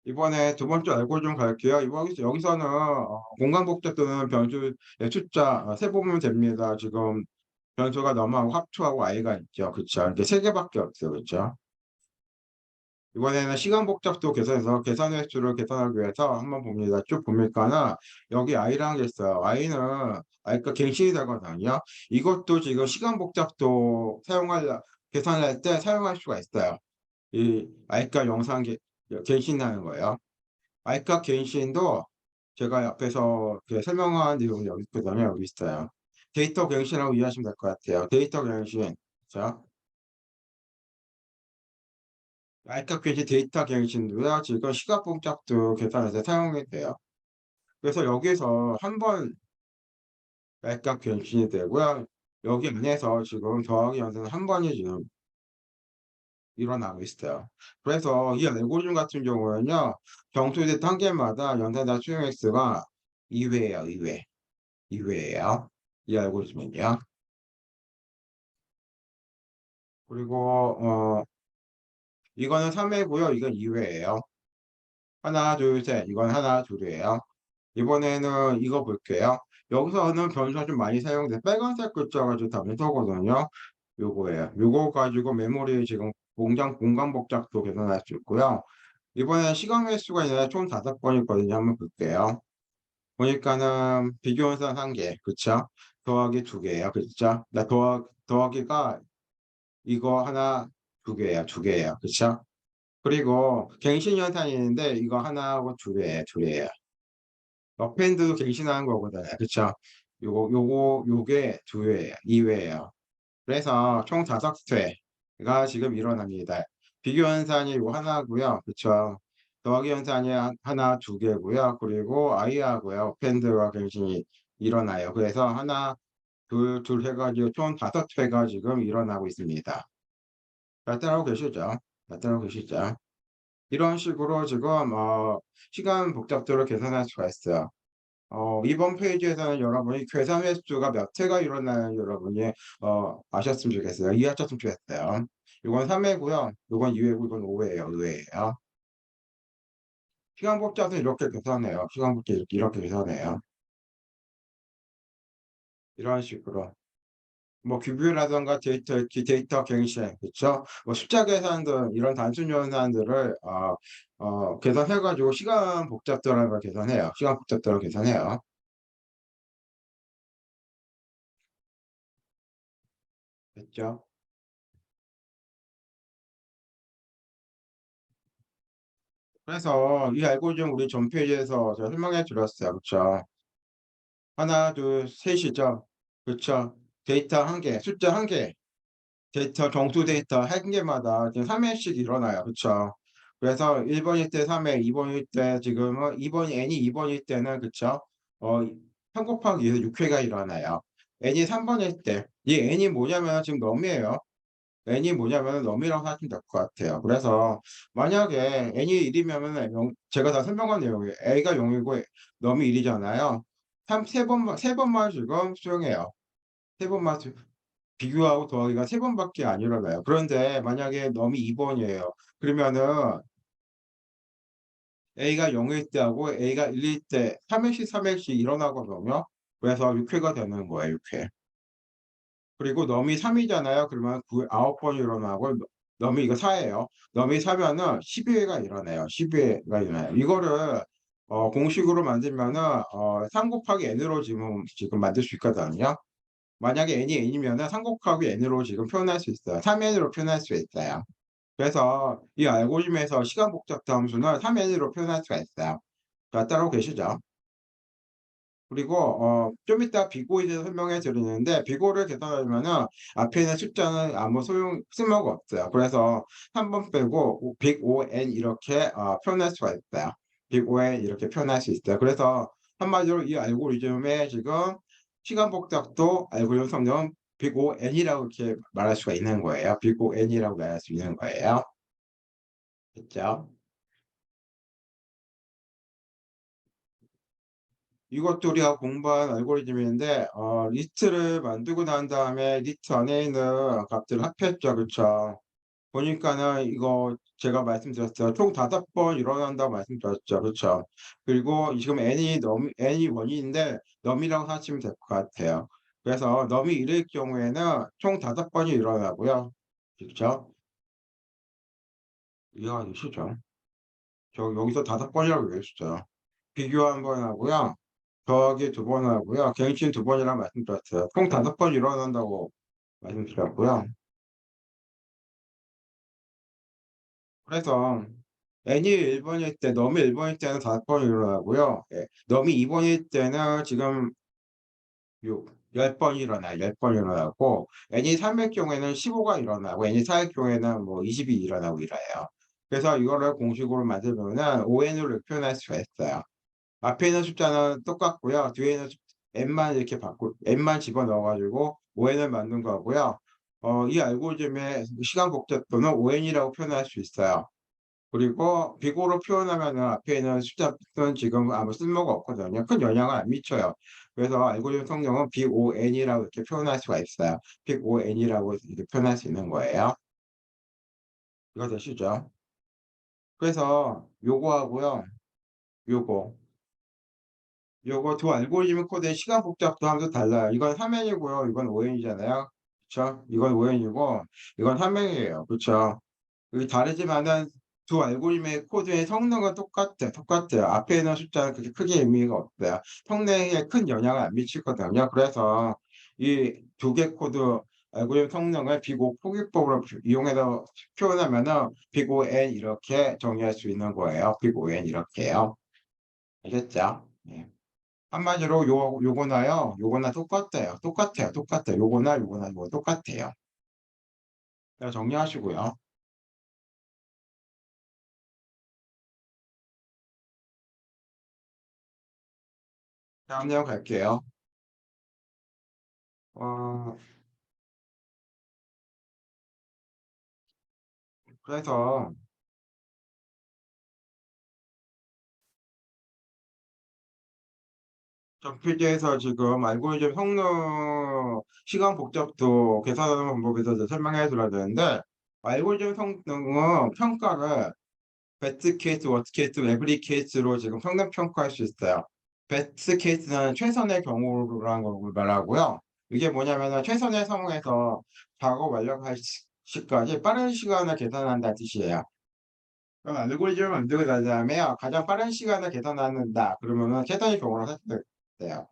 이번에 두 번째 알고리즘 갈게요. 여기서는 공간 복잡 또는 변수의 숫자 세보면 됩니다. 지금 변수가 넘하고 합초하고 i가 있죠. 그쵸? 이게 세 개밖에 없어요. 그쵸? 이번에는 시간 복잡도 계산해서 계산 횟수를 계산하기 위해서 한번 봅니다. 쭉 보니까는 여기 i라는 게 있어요. i가 갱신이 되거든요. 이것도 지금 시간 복잡도 계산할 때 사용할 수가 있어요. 이 i가 갱신하는 거예요. 알카 갱신도 제가 옆에서 설명한 내용이 여기 있거든요. 여기 있어요. 데이터 갱신이라고 이해하시면 될 것 같아요. 데이터 갱신. 자, 알카 갱신, 데이터 갱신도요. 지금 시각 복잡도 계산해서 사용이 돼요. 그래서 여기서 한 번 알카 갱신이 되고요. 여기 안에서 지금 더하기 연산은 한 번이 지금 일어나고 있어요. 그래서 이 알고리즘 같은 경우는요. 정수 데이터 한 개마다 연산자 수용 횟수가 2회예요. 2회. 2회예요. 이 알고리즘은요. 그리고 이거는 3회고요. 이건 2회예요. 하나, 둘, 셋. 이건 하나, 둘이에요. 이번에는 이거 볼게요. 여기서는 변수가 좀 많이 사용돼. 빨간색 글자가 좀 다면서거든요. 요거예요. 요거 가지고 메모리 지금 공장 공간 복잡도 계산할 수 있고요. 이번에 시간 횟수가 있는데 총 5번이거든요. 한번 볼게요. 보니까는 비교원산 1개, 그쵸? 더하기 2개예요. 그쵸? 나 더하기가 이거 하나, 2개예요. 2개예요. 그쵸? 그리고 갱신연산이 있는데 이거 하나하고 2개예요. 2개예요. 러펜드도 갱신하는 거거든요. 그쵸? 요게 2회예요. 2회예요. 그래서 총 5회가 지금 일어납니다. 비교 현상이 요 하나고요. 그쵸? 더하기 현상이 하나, 2개고요. 그리고 i하고요. 밴드와 갱신이 일어나요. 그래서 하나, 둘 해가지고 총 5회가 지금 일어나고 있습니다. 잘 따라오고 계시죠? 잘 따라오고 계시죠? 이런 식으로 지금 시간 복잡도를 계산할 수가 있어요. 이번 페이지에서는 여러분이 계산 횟수가 몇 회가 일어나는 여러분이 아셨으면 좋겠어요. 이해하셨으면 좋겠어요. 이건 3회고요. 이건 2회고 이건 5회예요. 의회예요. 시간 복잡도 이렇게 계산해요. 시간 복잡 이렇게 계산해요. 이런 식으로. 뭐 규뷰라든가 데이터 갱신, 그쵸? 뭐 숫자 계산 등 이런 단순 연산들을 계산해가지고 시간 복잡도라는 걸 계산해요. 시간 복잡도를 계산해요. 됐죠? 그래서 이 알고리즘 우리 전 페이지에서 제가 설명해 드렸어요. 그쵸? 하나, 둘, 셋이죠. 그쵸? 데이터 1개, 숫자 1개, 데이터, 정수 데이터 1개마다 지금 3회씩 일어나요. 그쵸? 그래서 1번일 때 3회, 2번일 때 지금은 2번이 n이 2번일 때는 그쵸? 어, 3 곱하기 2에서 6회가 일어나요. n이 3번일 때, 이 n이 뭐냐면 지금 넘이에요. n이 뭐냐면 넘이라고 하시면 될 것 같아요. 그래서 만약에 n이 1이면은 제가 다 설명한 내용이 a가 0이고 넘이 1이잖아요. 세 번만 지금 수용해요. 세 번만 비교하고 더하기가 3번밖에 안 일어나요. 그런데 만약에 넘이 2번이에요. 그러면은 a가 0일 때하고 a가 1일 때 3회씩 일어나거든요. 그래서 6회가 되는 거예요. 6회. 그리고 넘이 3이잖아요. 그러면 9번 일어나고 넘이 이거 4예요. 넘이 4면은 12회가 일어나요. 12회가 일어나요. 이거를 공식으로 만들면은 3 곱하기 n으로 지금 만들 수 있거든요. 만약에 n이 n이면은 3 곱하기 n으로 지금 표현할 수 있어요. 3n으로 표현할 수 있어요. 그래서 이 알고리즘에서 시간 복잡도 함수는 3n으로 표현할 수가 있어요. 자, 따라오고 계시죠? 그리고 좀 이따 비고에 대해서 설명해 드리는데 비고를 계산하려면은 앞에 있는 숫자는 아무 쓸모가 없어요. 그래서 3번 빼고 빅 ON 이렇게 표현할 수가 있어요. 빅 ON 이렇게 표현할 수 있어요. 그래서 한마디로 이 알고리즘의 지금 시간 복잡도 알고리즘 성능 빅 ON이라고 이렇게 말할 수가 있는 거예요. 빅 ON이라고 말할 수 있는 거예요. 됐죠? 이것도 우리가 공부한 알고리즘인데 리스트를 만들고 난 다음에 리스트 안에 있는 값들을 합했죠. 그쵸? 보니까는 이거 제가 말씀드렸어요. 총 5번 일어난다고 말씀드렸죠. 그쵸? 그리고 지금 n이 원인인데 넘이라고 하시면 될 것 같아요. 그래서 넘이 1일 경우에는 총 5번이 일어나고요. 그쵸? 이해가 되시죠? 여기서 5번이라고 얘기했어요. 비교 한번 하고요. 더하기 2번 하고요. 갱신 2번이라고 말씀드렸어요. 총 5번 일어난다고 말씀드렸고요. 그래서 n이 1번일 때, 넘이 1번일 때는 5번 일어나고요. 넘이 2번일 때는 지금 10번 일어나요. 10번 일어나고, n이 3일 경우에는 15가 일어나고, n이 4일 경우에는 뭐 20이 일어나고 이래요. 그래서 이거를 공식으로 만들면은 ON으로 표현할 수가 있어요. 앞에 있는 숫자는 똑같고요. 뒤에 있는 n만 이렇게 n만 집어넣어 가지고 ON을 만든 거고요. 이 알고리즘의 시간 복잡도는 ON이라고 표현할 수 있어요. 그리고 비고로 표현하면은 앞에 있는 숫자는 지금 아무 쓸모가 없거든요. 큰 영향을 안 미쳐요. 그래서 알고리즘 성능은 BON이라고 이렇게 표현할 수가 있어요. BON이라고 이렇게 표현할 수 있는 거예요. 이거 되시죠? 그래서 요거 하고요. 요거. 요거 두 알고리즘 코드의 시간 복잡도 함수 달라요. 이건 3n이고요. 이건 5n이잖아요. 그쵸? 이건 5n이고 이건 3n이에요. 그쵸? 여기 다르지만은 두 알고리즘의 코드의 성능은 똑같아요. 앞에 있는 숫자는 그렇게 크게 의미가 없어요. 성능에 큰 영향을 안 미치거든요. 그래서 이 두 개 코드 알고리즘 성능을 비고 포기법으로 이용해서 표현하면은 big O n 이렇게 정의할 수 있는 거예요. big O n 이렇게요. 알겠죠? 예. 한마디로 요거나 똑같아요. 요거나 요거 똑같아요. 그래서 정리하시고요. 다음 내용 갈게요. 어 그래서 전 필기에서 지금 알고리즘 성능 시간 복잡도 계산하는 방법에 대해서 설명해 드려야 되는데 알고리즘 성능은 평가를 베스트 케이스, 워스트 케이스, 에브리 케이스로 지금 성능 평가할 수 있어요. 베스트 케이스는 최선의 경우라는 걸 말하고요. 이게 뭐냐면은 최선의 상황에서 작업 완료할 시까지 빠른 시간을 계산한다는 뜻이에요. 그럼 알고리즘을 만들고 난 다음에 가장 빠른 시간을 계산한다. 그러면은 최선의 경우로 설정돼요.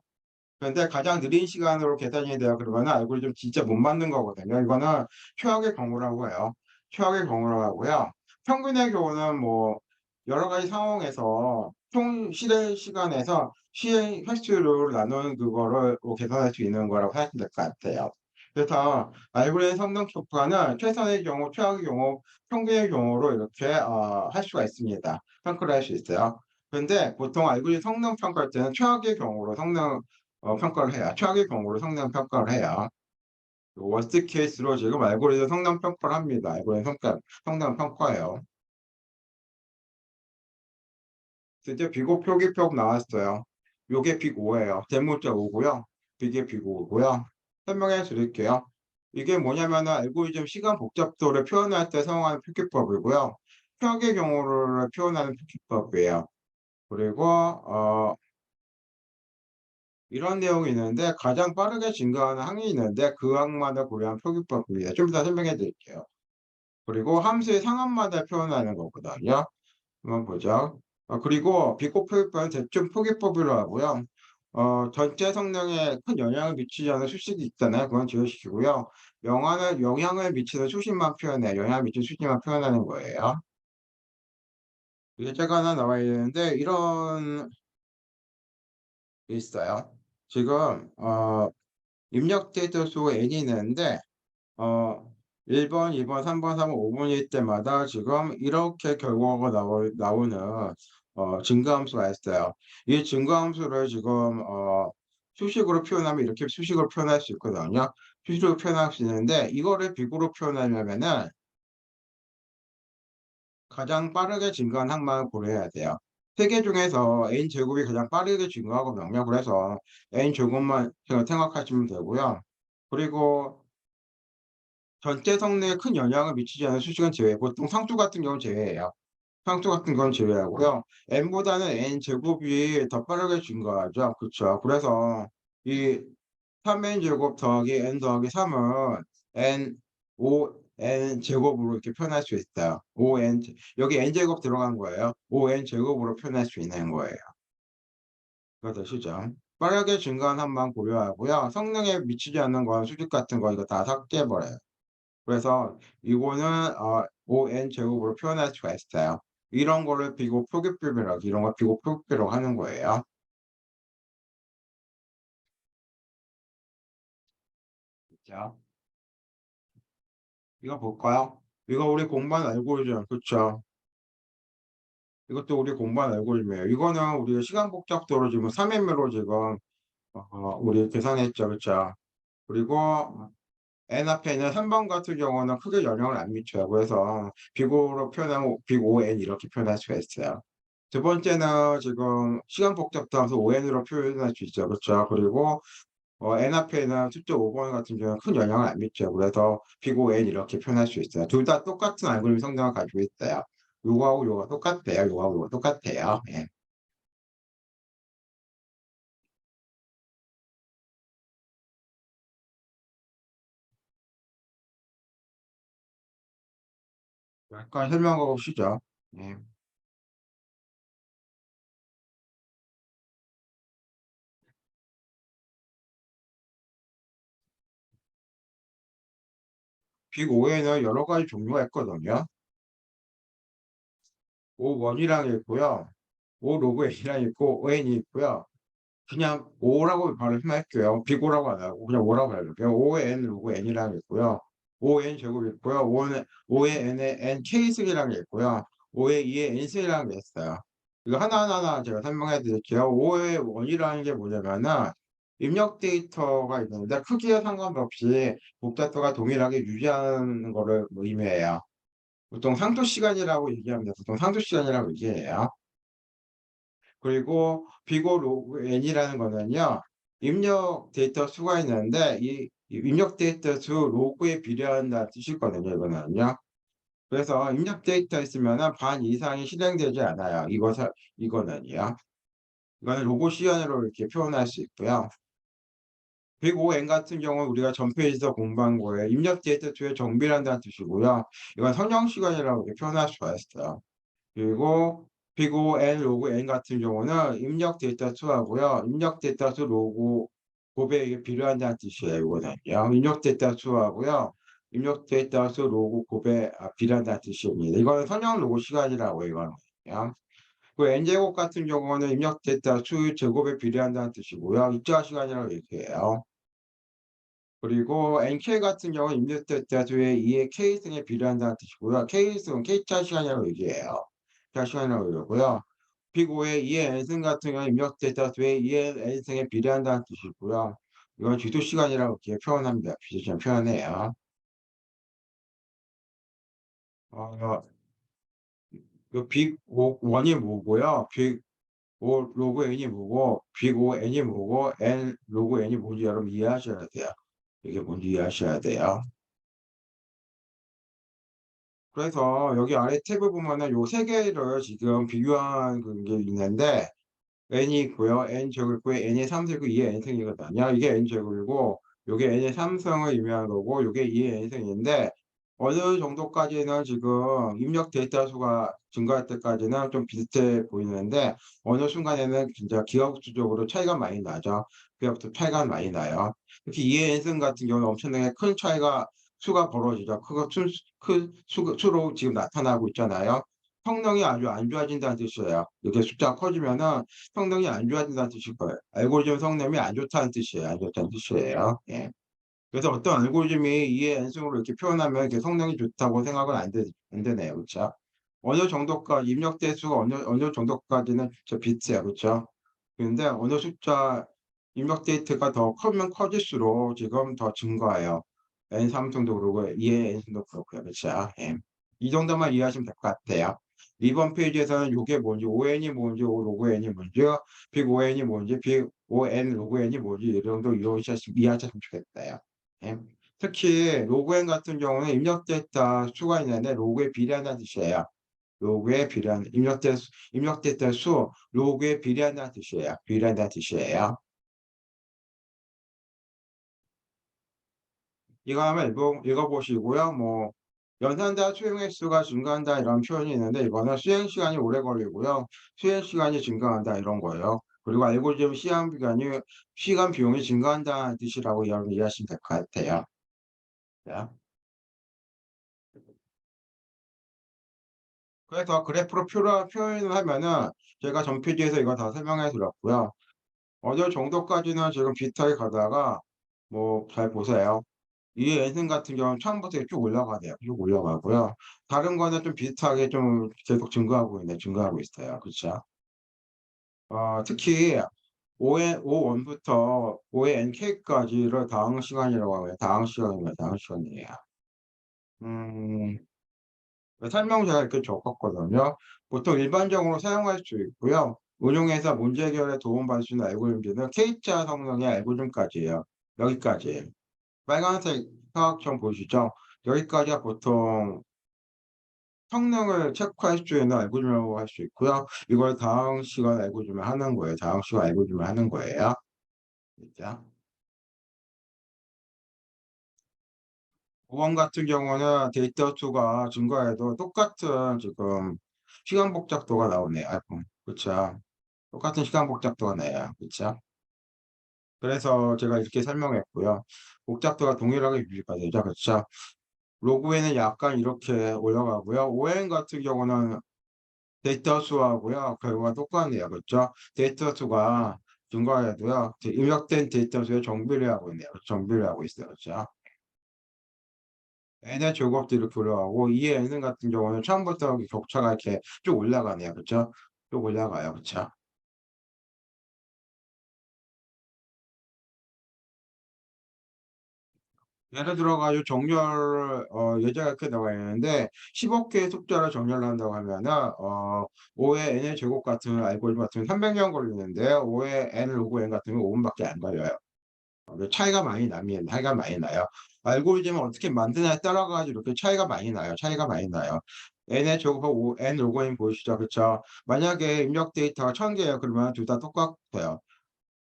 그런데 가장 느린 시간으로 계산이 돼요. 그러면은 알고리즘 진짜 못 만든 거거든요. 이거는 최악의 경우라고 해요. 최악의 경우라고 하고요. 평균의 경우는 뭐 여러 가지 상황에서 총 실행 시간에서 시행 횟수를 나누는 그거를 뭐 계산할 수 있는 거라고 하시면 될 것 같아요. 그래서 알고리즘 성능 평가는 최선의 경우, 최악의 경우, 평균의 경우로 이렇게 할 수가 있습니다. 평가를 할 수 있어요. 그런데 보통 알고리즘 성능 평가할 때는 최악의 경우로 성능 평가를 해요. 최악의 경우로 성능 평가를 해요. 워스트 케이스로 지금 알고리즘 성능 평가를 합니다. 알고리즘 성능 평가예요. 드디어 비고 표기표 나왔어요. 요게 빅5예요. 대문자 5고요. 이게 빅5고요. 설명해 드릴게요. 이게 뭐냐면은 알고리즘 시간 복잡도를 표현할 때 사용하는 표기법이고요. 최악의 경우를 표현하는 표기법이에요. 그리고 이런 내용이 있는데 가장 빠르게 증가하는 항이 있는데 그 항마다 고려한 표기법입니다. 좀 이따 설명해 드릴게요. 그리고 함수의 상한마다 표현하는 거거든요. 한번 보죠. 그리고 비고 표기법은 대충 표기법이라고 하고요. 전체 성능에 큰 영향을 미치지 않는 수식이 있잖아요. 그건 제외시키고요. 영향을 미치는 수식만 표현해요. 영향을 미치는 수식만 표현하는 거예요. 예제가 하나 나와 있는데 이런 게 있어요. 지금 입력 데이터 수 n이 있는데 어 1 번, 2 번, 3 번, 4번, 5 번일 때마다 지금 이렇게 결과가 나오는 증가함수가 있어요. 이 증가함수를 지금 수식으로 표현하면 이렇게 수식으로 표현할 수 있거든요. 수식으로 표현할 수 있는데 이거를 비구로 표현하려면은 가장 빠르게 증가한 항만 고려해야 돼요. 세 개 중에서 n 제곱이 가장 빠르게 증가하거든요. 그래서 n 제곱만 생각하시면 되고요. 그리고 전체 성능에 큰 영향을 미치지 않는 수식은 제외, 보통 상수 같은 경우는 제외해요. 상수 같은 건 제외하고요. n보다는 n 제곱이 더 빠르게 증가하죠. 그쵸. 그래서 이 3n 제곱 더하기 n 더하기 3은 n 5n 제곱으로 이렇게 표현할 수 있어요. 5n 여기 n 제곱 들어간 거예요. 5n 제곱으로 표현할 수 있는 거예요. 그거 되시죠? 빠르게 증가한 항만 고려하고요. 성능에 미치지 않는 건 수직 같은 거 이거 다 삭제해 버려요. 그래서 이거는 ON 제곱으로 표현할 수가 있어요. 이런 거를 비고 표기법이라고 이런 걸 비고 표기법이라고 하는 거예요. 자, 이거 볼까요? 이거 우리 공부한 알고리즘, 그쵸? 이것도 우리 공부한 알고리즘이에요. 이거는 우리가 시간 복잡도로 지금 3M으로 지금 우리 계산했죠, 그쵸? 그리고 n 앞에 있는 3번 같은 경우는 크게 영향을 안 미쳐요. 그래서 비고로 표현하면 빅 ON 이렇게 표현할 수가 있어요. 두 번째는 지금 시간 복잡도 하면서 ON으로 표현할 수 있죠. 그렇죠. 그리고 n 앞에 있는 숫자 5번 같은 경우는 큰 영향을 안 미쳐요. 그래서 빅 ON 이렇게 표현할 수 있어요. 둘 다 똑같은 알고리즘 성능을 가지고 있어요. 요거하고 요거 똑같아요. 요거하고 요거 똑같아요. 예. 약간 설명하고 쉬죠. 예. 빅 O에는 여러 가지 종류가 있거든요. O1이랑 있고요. O 로그 N이랑 있고 ON이 있고요. 그냥 O라고 발음할게요. 빅 O라고 안 하고 그냥 O라고 할게요. ON 로그 N이랑 있고요. ON 제곱 있고요. O의 N에 NK승이라는 게 있고요. O의 2에 N승이라는 게 있어요. 이거 하나하나 제가 설명해 드릴게요. O의 원이라는 게 뭐냐면은 입력 데이터가 있는데 크기와 상관없이 복잡도가 동일하게 유지하는 거를 의미해요. 보통 상투 시간이라고 얘기합니다. 보통 상투 시간이라고 얘기해요. 그리고 비고 로그 n이라는 거는요. 입력 데이터 수가 있는데 이 입력 데이터 수 로그에 비례한다는 뜻이거든요. 이거는요. 그래서 입력 데이터 있으면은 반 이상이 실행되지 않아요. 이거는요. 이거는 로고 시간으로 이렇게 표현할 수 있고요. 그리고 n 같은 경우는 우리가 전 페이지에서 공부한 거예요. 입력 데이터 수의 정비란다는 뜻이고요. 이건 성형 시간이라고 이렇게 표현할 수가 있어요. 그리고 피고 n 로그 n 같은 경우는 입력 데이터 수하고요. 입력 데이터 수 로그 곱에 비례한다는 뜻이에요. 이거는요. 입력 데이터 수하고요. 입력 데이터 수 로그 곱에 비례한다는 뜻입니다. 이거는 선형 로그 시간이라고 이거는요. 그 n제곱 같은 경우는 입력 데이터 수 제곱에 비례한다는 뜻이고요. 입자 시간이라고 얘기해요. 그리고 nk 같은 경우는 입력 데이터 수의 2의 k승에 비례한다는 뜻이고요. k승은 k차 시간이라고 얘기해요. 차 시간이라고 그러고요. 피고의 2의 n승 같은 경우는 입력 데이터 수의 2의 n승에 비례한다는 뜻이고요. 이건 지도 시간이라고 이렇게 표현합니다. 비슷한 표현해요. 어, 빅 원이 뭐고요. 빅 O 로그 n이 뭐고 빅 O n이 뭐고 n 로그 n이 뭔지 여러분 이해하셔야 돼요. 이게 뭔지 이해하셔야 돼요. 그래서 여기 아래 탭을 보면은 요 세 개를 지금 비교한 게 있는데 n이 있고요. n 제곱 있고 n이 3승이고 2의 n승이거든요. 이게 n 제곱이고 요게 n의 3승을 의미하는 거고 요게 2의 n승인데 어느 정도까지는 지금 입력 데이터 수가 증가할 때까지는 좀 비슷해 보이는데 어느 순간에는 진짜 기하급수적으로 차이가 많이 나죠. 기하급수 차이가 많이 나요. 특히 2의 n승 같은 경우는 엄청나게 큰 차이가 수가 벌어지죠. 큰 수로 지금 나타나고 있잖아요. 성능이 아주 안 좋아진다는 뜻이에요. 이렇게 숫자가 커지면은 성능이 안 좋아진다는 뜻일 거예요. 알고리즘 성능이 안 좋다는 뜻이에요. 안 좋다는 뜻이에요. 예. 그래서 어떤 알고리즘이 이해 엔승으로 이렇게 표현하면 이게 성능이 좋다고 생각은 안 되네요. 그렇죠? 어느 정도까지 입력 대수가 어느 정도까지는 진짜 비트예요. 그렇죠? 그런데 어느 숫자 입력 데이터가 더 크면 커질수록 지금 더 증가해요. n 삼성도 그러고 2의 n승도 그렇고요. 그렇죠? 예. 이 정도만 이해하시면 될 것 같아요. 이번 페이지에서는 이게 뭔지, ON이 뭔지, O 로그 N이 뭔지, 빅 ON이 뭔지, 빅 ON 로그 N이 뭔지 이 정도 이해하셨으면 좋겠어요. 예. 특히 로그 N 같은 경우는 입력 데이터 수가 있는데 로그에 비례한다는 뜻이에요. 로그에 비례한 입력 데이터 수 로그에 비례한다는 뜻이에요. 비례한다는 뜻이에요. 이거 한번 읽어보시고요. 뭐 연산자 수행 횟수가 증가한다 이런 표현이 있는데 이거는 수행 시간이 오래 걸리고요. 수행 시간이 증가한다 이런 거예요. 그리고 알고리즘 시간 비용이 증가한다는 뜻이라고 여러분 이해하시면 될 것 같아요. 자, 그래서 그래프로 표현을 하면은 제가 전 페이지에서 이거 다 설명해 드렸고요. 어느 정도까지는 지금 비슷하게 가다가 뭐 잘 보세요. 이 엔슨 같은 경우는 처음부터 쭉 올라가네요. 쭉 올라가고요. 다른 거는 좀 비슷하게 좀 계속 증가하고 있어요. 그렇죠? 특히 O1부터 O의 NK까지를 다항 시간이라고 하고요. 다항 시간이에요. 음, 설명 제가 이렇게 적었거든요. 보통 일반적으로 사용할 수 있고요. 응용해서 문제 해결에 도움받을 수 있는 알고리즘들은 K자 성능의 알고리즘까지예요. 여기까지예요. 빨간색 사각형 보이시죠? 여기까지가 보통 성능을 체크할 수 있는 알고리즘이라고 할 수 있고요. 이걸 다음 시간 알고리즘을 하는 거예요. 다음 시간 알고리즘을 하는 거예요. 진짜. 5번 같은 경우는 데이터 수가 증가해도 똑같은 지금 시간 복잡도가 나오네요. 아이고, 그쵸. 똑같은 시간 복잡도가 나요. 그쵸. 그래서 제가 이렇게 설명했고요. 복잡도가 동일하게 유지가 되죠. 그쵸. 로그에는 약간 이렇게 올라가고요. ON 같은 경우는 데이터 수하고요. 결과가 똑같네요. 그렇죠? 데이터 수가 증가해도요. 입력된 데이터 수에 정비를 하고 있네요. 정비를 하고 있어요. 그렇죠? n의 제곱도 이렇게 올라가고 이 n 같은 경우는 처음부터 격차가 이렇게 쭉 올라가네요. 그렇죠? 쭉 올라가요. 그렇죠? 예를 들어가지고 정렬 예제가 이렇게 나와 있는데 10억 개의 숫자를 정렬한다고 하면은 5의 n의 제곱 같은 알고리즘 같은 300년 걸리는데 5의 n 로그 n 같은 경우 5분밖에 안 걸려요. 차이가 많이 나요. 알고리즘을 어떻게 만드냐에 따라 가지고 이렇게 차이가 많이 나요. 차이가 많이 나요. n의 제곱하고 n 로그 n 보이시죠? 그쵸? 만약에 입력 데이터가 1000개예요. 그러면 둘 다 똑같아요.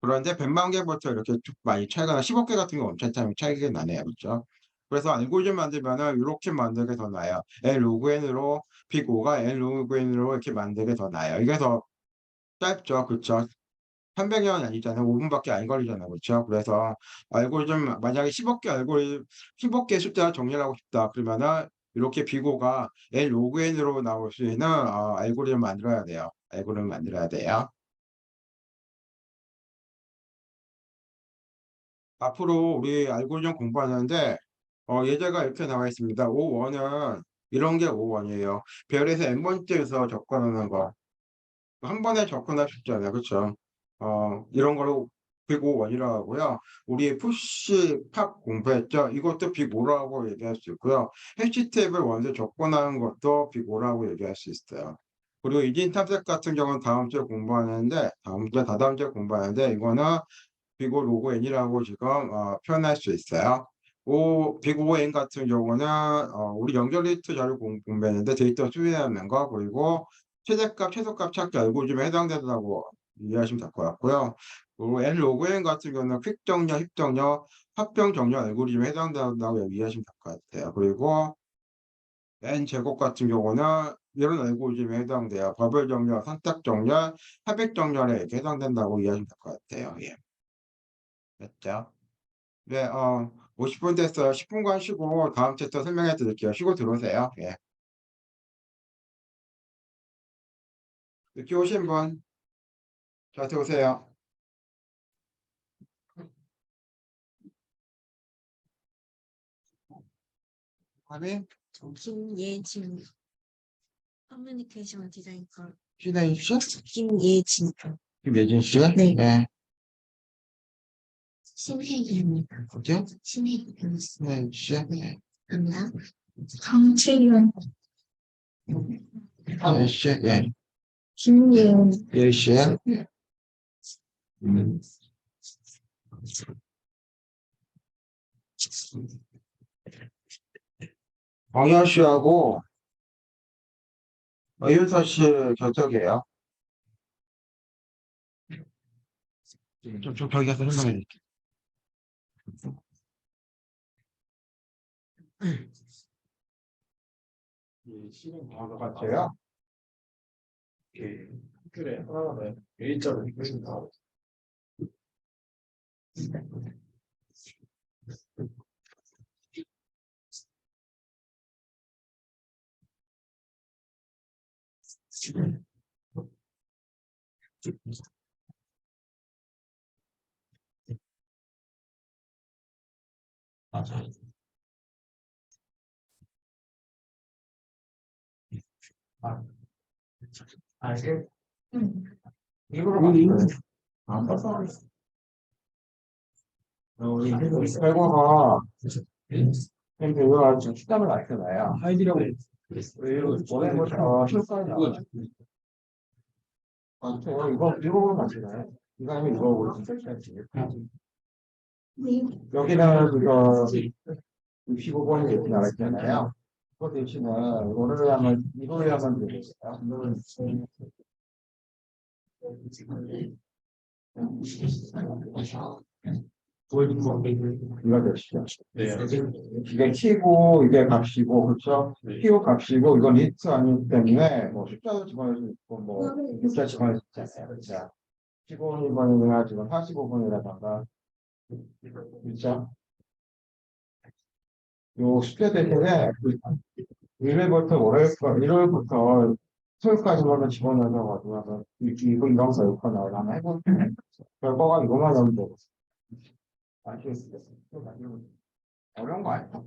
그런데 100만 개부터 이렇게 쭉 많이 차이가 나 10억 개 같은 경우 엄청 차이가 나네요. 그렇죠? 그래서 알고리즘 만들면은 요렇게 만들게 더 나아요. n 로그 n으로 빅 O가 n 로그 n으로 이렇게 만들게 더 나아요. 이게 더 짧죠. 그렇죠? 300년 아니잖아요. 5분밖에 안 걸리잖아요. 그렇죠? 그래서 알고리즘 만약에 10억 개 알고리즘 10억 개 숫자 정렬하고 싶다. 그러면은 이렇게 비고가 n 로그 n으로 나올 수 있는 알고리즘 만들어야 돼요. 알고리즘 만들어야 돼요. 앞으로 우리 알고리즘 공부하는데 예제가 이렇게 나와 있습니다. O1은 이런 게 O1이에요. 별에서 n번째에서 접근하는 거. 한 번에 접근할 수 있잖아요. 그렇죠? 이런 걸로 빅5라고 하고요. 우리 푸시 팝 공부했죠? 이것도 빅5라고 얘기할 수 있고요. 해시 탭을 먼저 접근하는 것도 빅5라고 얘기할 수 있어요. 그리고 이진 탐색 같은 경우는 다음 주에 공부하는데 다음 주에 다다음 주에 공부하는데 이거는 빅5 로그 n이라고 지금 표현할 수 있어요. 빅5 n 같은 경우는 우리 연결 리스트 자료 공부했는데 데이터 수리하는 거 그리고 최대값, 최소값 찾기 알고리즘에 해당된다고 이해하시면 될 것 같고요. 그리고 n 로그 n 같은 경우는 퀵 정렬, 힙 정렬, 합병 정렬 알고리즘에 해당된다고 이해하시면 될 것 같아요. 그리고 n 제곱 같은 경우는 이런 알고리즘에 해당돼요. 버블 정렬, 선택 정렬, 합액 정렬에 이렇게 해당된다고 이해하시면 될 것 같아요. 예. 됐죠? 네, 50분 됐어요. 10분간 쉬고 다음 챕터 설명해 드릴게요. 쉬고 들어오세요. 예. 늦게 오신 분, 저한테 오세요. 아니, 김예진 커뮤니케이션 디자이너 신혜인 씨? 김예진 김예진 씨? 네. 네. 신혜입니다. 어디요? 신혜 신혜인 씨? 네. 감사합니다. 강채윤 신혜인 씨? 예. 김예은 예 씨? 정현 씨하고 이윤서 씨 결석이에요. 저기 가서 설명해 드릴게요. 이 씨는 뭐하러 같아요? 예. 그래, 하나만 일자로 있습니다. 맞아요. 아, 이게 이거로 맞춰요. 안 봐서. 이 결과가 근데 이거 지금 식당을 맞잖아요. 하이디라고 원래 뭐 실수하지 않아요. 이거 맞잖아요. 이거 아니면 이거 원래 실수하지. 여기는 그거 65번이 이렇게 나와 있잖아요. 그거 대신에 이거를 하면 되겠어요. 이거 되시죠? 이게 키고 이게 값이고 그렇죠? 키고 값이고 이건 리스트 아니기 때문에 뭐 숫자도 집어넣을 수 있고 뭐 숫자 집어넣을 수 있잖아요. 자, 15번이나 지금 45번이라던가 그렇죠? 요 숫자 대신에 1일부터 1월부터 수요일까지만 집어넣어서 가지고 이거 이런 거 이거 나오나 한번 해볼게요. 결과가 이거만 나오면 되고 아시겠어요? 어려운 거 아니야?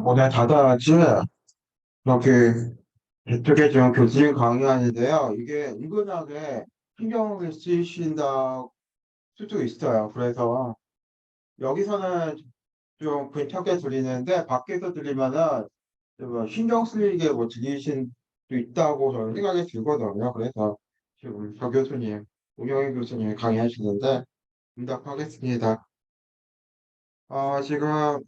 오늘 닫아야지. 여기 이쪽에 지금 교수님 강의하는데요. 이게 은근하게 신경을 쓰이신다 수도 있어요. 그래서 여기서는 좀 괜찮게 들리는데 밖에서 들리면은 좀 신경 쓰이게 뭐 들리신 수 있다고 저는 생각이 들거든요. 그래서 지금 저 교수님, 우영희 교수님이 강의하시는데 응답하겠습니다. 지금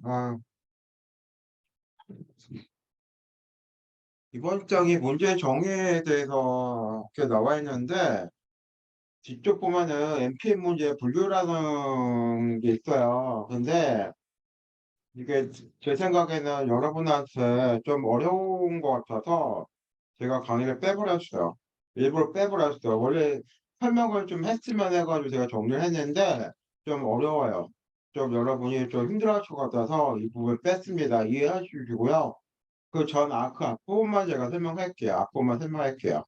이번 장이 문제 정의에 대해서 이렇게 나와 있는데 뒤쪽 보면은 NPM 문제 분류라는 게 있어요. 근데 이게 제 생각에는 여러분한테 좀 어려운 것 같아서 제가 강의를 빼버렸어요. 일부러 빼버렸어요. 원래 설명을 좀 했으면 해가지고 제가 정리를 했는데 좀 어려워요. 좀 여러분이 좀 힘들어하실 것 같아서 이 부분 뺐습니다. 이해해 주시고요. 그 앞부분만 제가 설명할게요. 앞부분만 설명할게요.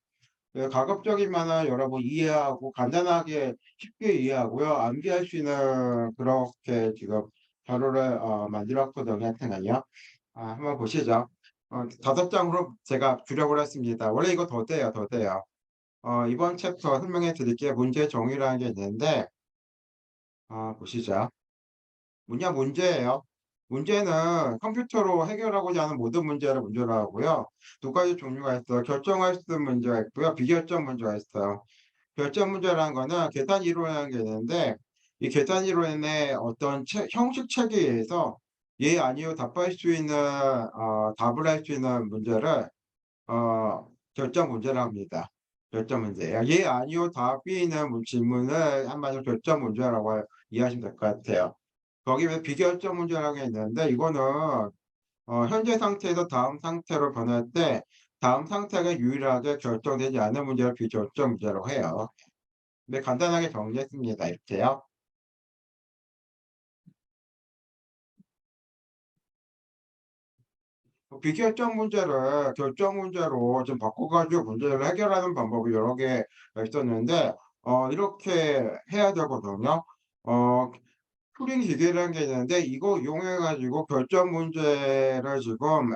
가급적이면은 여러분 이해하고 간단하게 쉽게 이해하고요. 암기할 수 있는 그렇게 지금 자료를 만들었거든요. 하여튼간요. 한번 보시죠. 5장으로 제가 줄여버렸습니다. 원래 이거 더 돼요. 더 돼요. 이번 챕터 설명해 드릴게요. 문제 정의라는 게 있는데 보시죠. 뭐냐 문제예요. 문제는 컴퓨터로 해결하고자 하는 모든 문제를 문제로 하고요. 두 가지 종류가 있어요. 결정할 수 있는 문제가 있고요. 비결정 문제가 있어요. 결정 문제라는 거는 계산 이론이라는 게 있는데 이 계산 이론의 어떤 형식 체계에 의해서 예 아니요 답할 수 있는 답을 할 수 있는 문제를 결정 문제라고 합니다. 결정 문제예요. 예 아니요 답이 있는 질문을 한마디로 결정 문제라고 이해하시면 될 것 같아요. 거기에 비결정 문제라고 있는데 이거는 현재 상태에서 다음 상태로 변할 때 다음 상태가 유일하게 결정되지 않은 문제를 비결정 문제라고 해요. 네, 간단하게 정리했습니다. 이렇게요. 비결정 문제를 결정 문제로 좀 바꿔가지고 문제를 해결하는 방법이 여러 개 있었는데 이렇게 해야 되거든요. 어, 튜링 기계라는 게 있는데 이거 이용해 가지고 결정 문제를 지금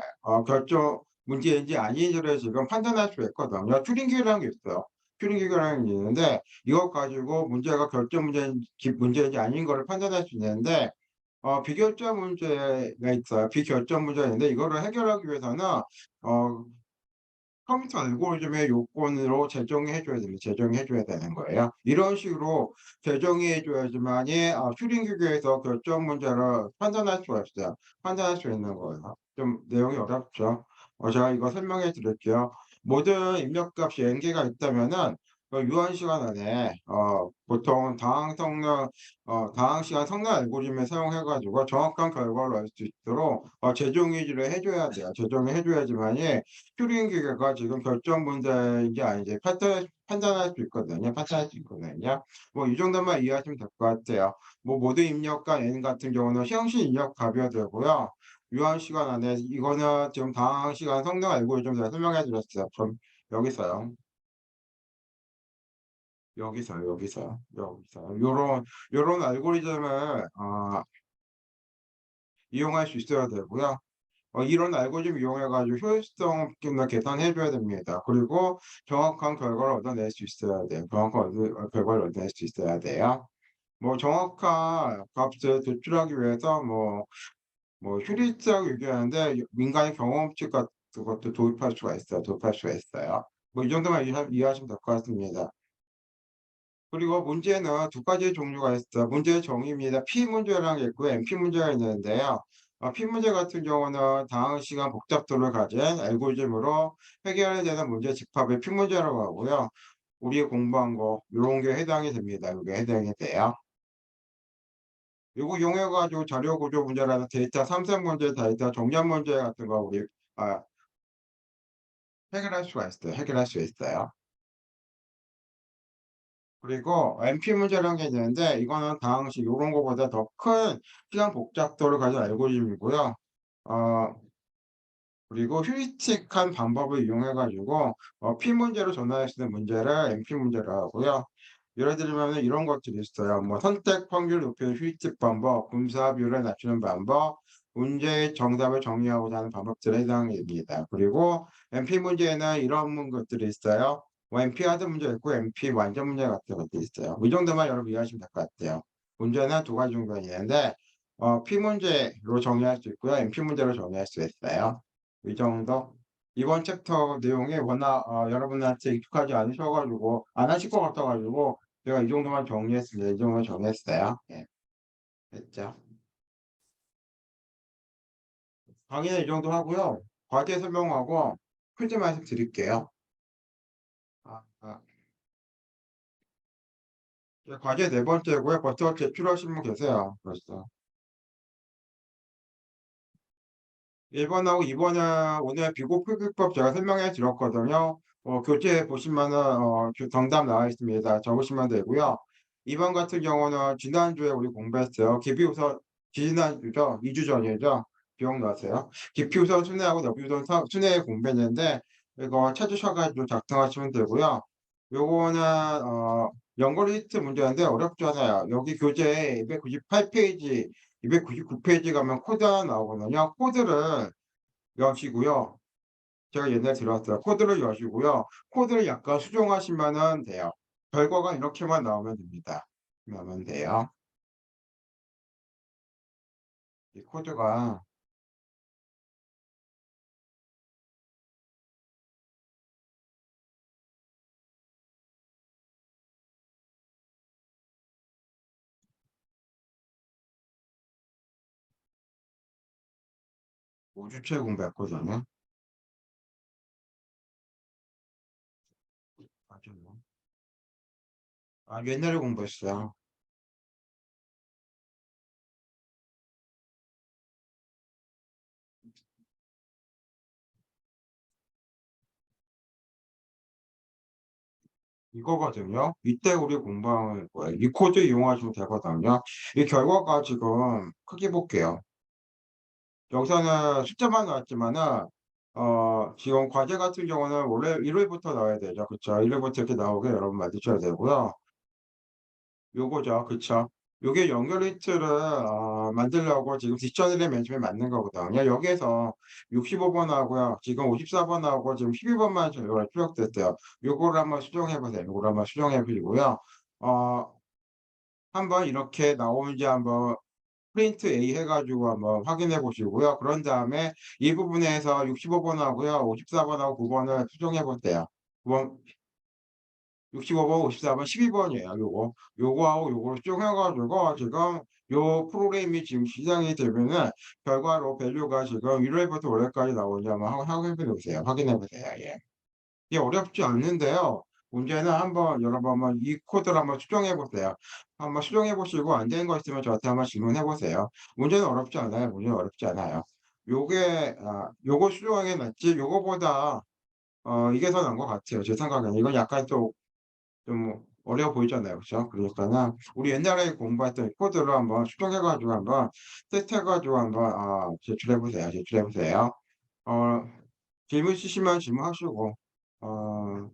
결정 문제인지 아닌지를 지금 판단할 수 있거든요. 튜링 기계라는 게 있어요. 튜링 기계라는 게 있는데 이것 가지고 문제가 결정 문제인지 아닌 거를 판단할 수 있는데 비결정 문제가 있어요. 비결정 문제가 있는데 이거를 해결하기 위해서는 어 컴퓨터 알고리즘의 요건으로 제정해 줘야 됩니다. 제정해 줘야 되는 거예요. 이런 식으로 제정해 줘야지만이 튜링 기계에서 결정 문제를 판단할 수가 있어요. 판단할 수 있는 거예요. 좀 내용이 어렵죠. 제가 이거 설명해 드릴게요. 모든 입력값이 n개가 있다면은 유한 시간 안에 보통 다항 시간 성능 알고리즘을 사용해 가지고 정확한 결과를 알 수 있도록 재정의를 해 줘야 돼요. 재정을 해 줘야지만이 튜링 기계가 지금 결정 문제인지 아닌지 판단할 수 있거든요. 판단할 수 있거든요. 뭐 이 정도만 이해하시면 될 것 같아요. 뭐 모든 입력과 n 같은 경우는 형식 입력 값이어야 되고요. 유한 시간 안에 이거는 지금 다항 시간 성능 알고리즘 제가 설명해 드렸어요. 그럼 여기서요. 여기서 요런 알고리즘을 이용할 수 있어야 되고요. 이런 알고리즘 이용해가지고 효율성 계산해 줘야 됩니다. 그리고 정확한 결과를 얻어낼 수 있어야 돼요. 결과를 얻어낼 수 있어야 돼요. 뭐 정확한 값을 도출하기 위해서 뭐 효율적 얘기하는데 민간의 경험치 같은 것도 도입할 수가 있어요. 뭐 이 정도만 이해하시면 될 것 같습니다. 그리고 문제는 두 가지 종류가 있어요. 문제의 정의입니다. P 문제라는 게 있고요. NP 문제가 있는데요. P 문제 같은 경우는 다항식한 복잡도를 가진 알고리즘으로 해결해야 되는 문제 집합을 P 문제라고 하고요. 우리가 공부한 거 요런 게 해당이 됩니다. 요게 해당이 돼요. 요거 이용해 가지고 자료 구조 문제라는 데이터 삼색 문제, 데이터 정렬 문제 같은 거 우리 아 해결할 수 있어요. 그리고 NP 문제라는 게 있는데 이거는 다항식 요런 거보다 더 큰 시간 복잡도를 가진 알고리즘이고요. 어 그리고 휴리스틱한 방법을 이용해 가지고 P 문제로 전환할 수 있는 문제를 NP 문제라고 하고요. 예를 들면은 이런 것들이 있어요. 뭐 선택 확률을 높이는 휴리스틱 방법, 분사 비율을 낮추는 방법, 문제의 정답을 정리하고자 하는 방법들에 해당이 됩니다. 그리고 NP 문제에는 이런 것들이 있어요. 뭐 NP 하드 문제 있고 NP 완전 문제 같은 것들이 있어요. 이 정도만 여러분 이해하시면 될 것 같아요. 문제는 두 가지 정도 있는데 P 문제로 정의할 수 있고요. NP 문제로 정의할 수 있어요. 이 정도? 이번 챕터 내용이 워낙 여러분한테 익숙하지 않으셔 가지고 안 하실 것 같아 가지고 제가 이 정도만 정리했습니다. 이 정도만 정리했어요. 예. 됐죠? 강의는 이 정도 하고요. 과제 설명하고 퀴즈 말씀드릴게요. 아, 아. 과제 네 번째고요. 벌써 제출하신 분 계세요. 벌써. 1번하고 2번은 오늘 비교표기법 제가 설명해 드렸거든요. 교재 보시면은 정답 나와 있습니다. 적으시면 되고요. 2번 같은 경우는 지난주에 우리 공부했어요. 기피우선 지난주죠. 2주 전이죠. 기억나세요? 기피우선 순회하고 너비우선 순회 공부했는데 이거 찾으셔 가지고 작성하시면 되고요. 요거는 연결 리스트 문제인데 어렵지 않아요. 여기 교재 298 페이지 299 페이지 가면 코드 하나 나오거든요. 코드를 여시고요. 제가 옛날에 들었어요. 코드를 여시고요. 코드를 약간 수정하시면은 돼요. 결과가 이렇게만 나오면 됩니다. 나오면 돼요. 이 코드가 우주체 공부했거든요. 맞아요. 옛날에 공부했어요. 이거거든요. 이때 우리 공부한 거예요. 이 코드 이용하시면 되거든요. 이 결과가 지금 크게 볼게요. 여기서는 숫자만 나왔지만은 지금 과제 같은 경우는 원래 1 월부터 나와야 되죠. 그쵸? 1 월부터 이렇게 나오게 여러분 만드셔야 되고요. 요거죠. 그쵸? 요게 연결 리스트를 만들려고 지금 딕셔너리 맨 처음에 만든 거거든요. 여기에서 65 번하고요. 지금 54 번하고 지금 12 번만 저희가 추적됐어요. 요거를 한번 수정해 보세요. 요거를 한번 수정해 보시고요. 어 한번 이렇게 나오는지 한번 프린트 A 해 가지고 한번 확인해 보시고요. 그런 다음에 이 부분에서 65 번하고요. 54 번하고 9 번을 수정해 보세요. 9번 65 번, 54번 12 번이에요 요거. 요거하고 요거를 쭉 해 가지고 지금 요 프로그램이 지금 실행이 되면은 결과로 밸류가 지금 1 월부터 5 월까지 나오는지 한번 확인해 보세요. 확인해 보세요. 예. 이게 어렵지 않는데요. 문제는 한번 여러분 한번 이 코드를 한번 수정해 보세요. 한번 수정해 보시고 안 되는 거 있으면 저한테 한번 질문해 보세요. 문제는 어렵지 않아요. 문제는 어렵지 않아요. 요게 요거 수정하는 게 낫지 요거보다 이게 더 나은 것 같아요. 제 생각에는. 이건 약간 좀 어려워 보이잖아요. 그죠? 그러니까는 우리 옛날에 공부했던 코드를 한번 수정해 가지고 한번 테스트해 가지고 한번 제출해 보세요. 제출해 보세요. 어 질문 있으시면 질문하시고 어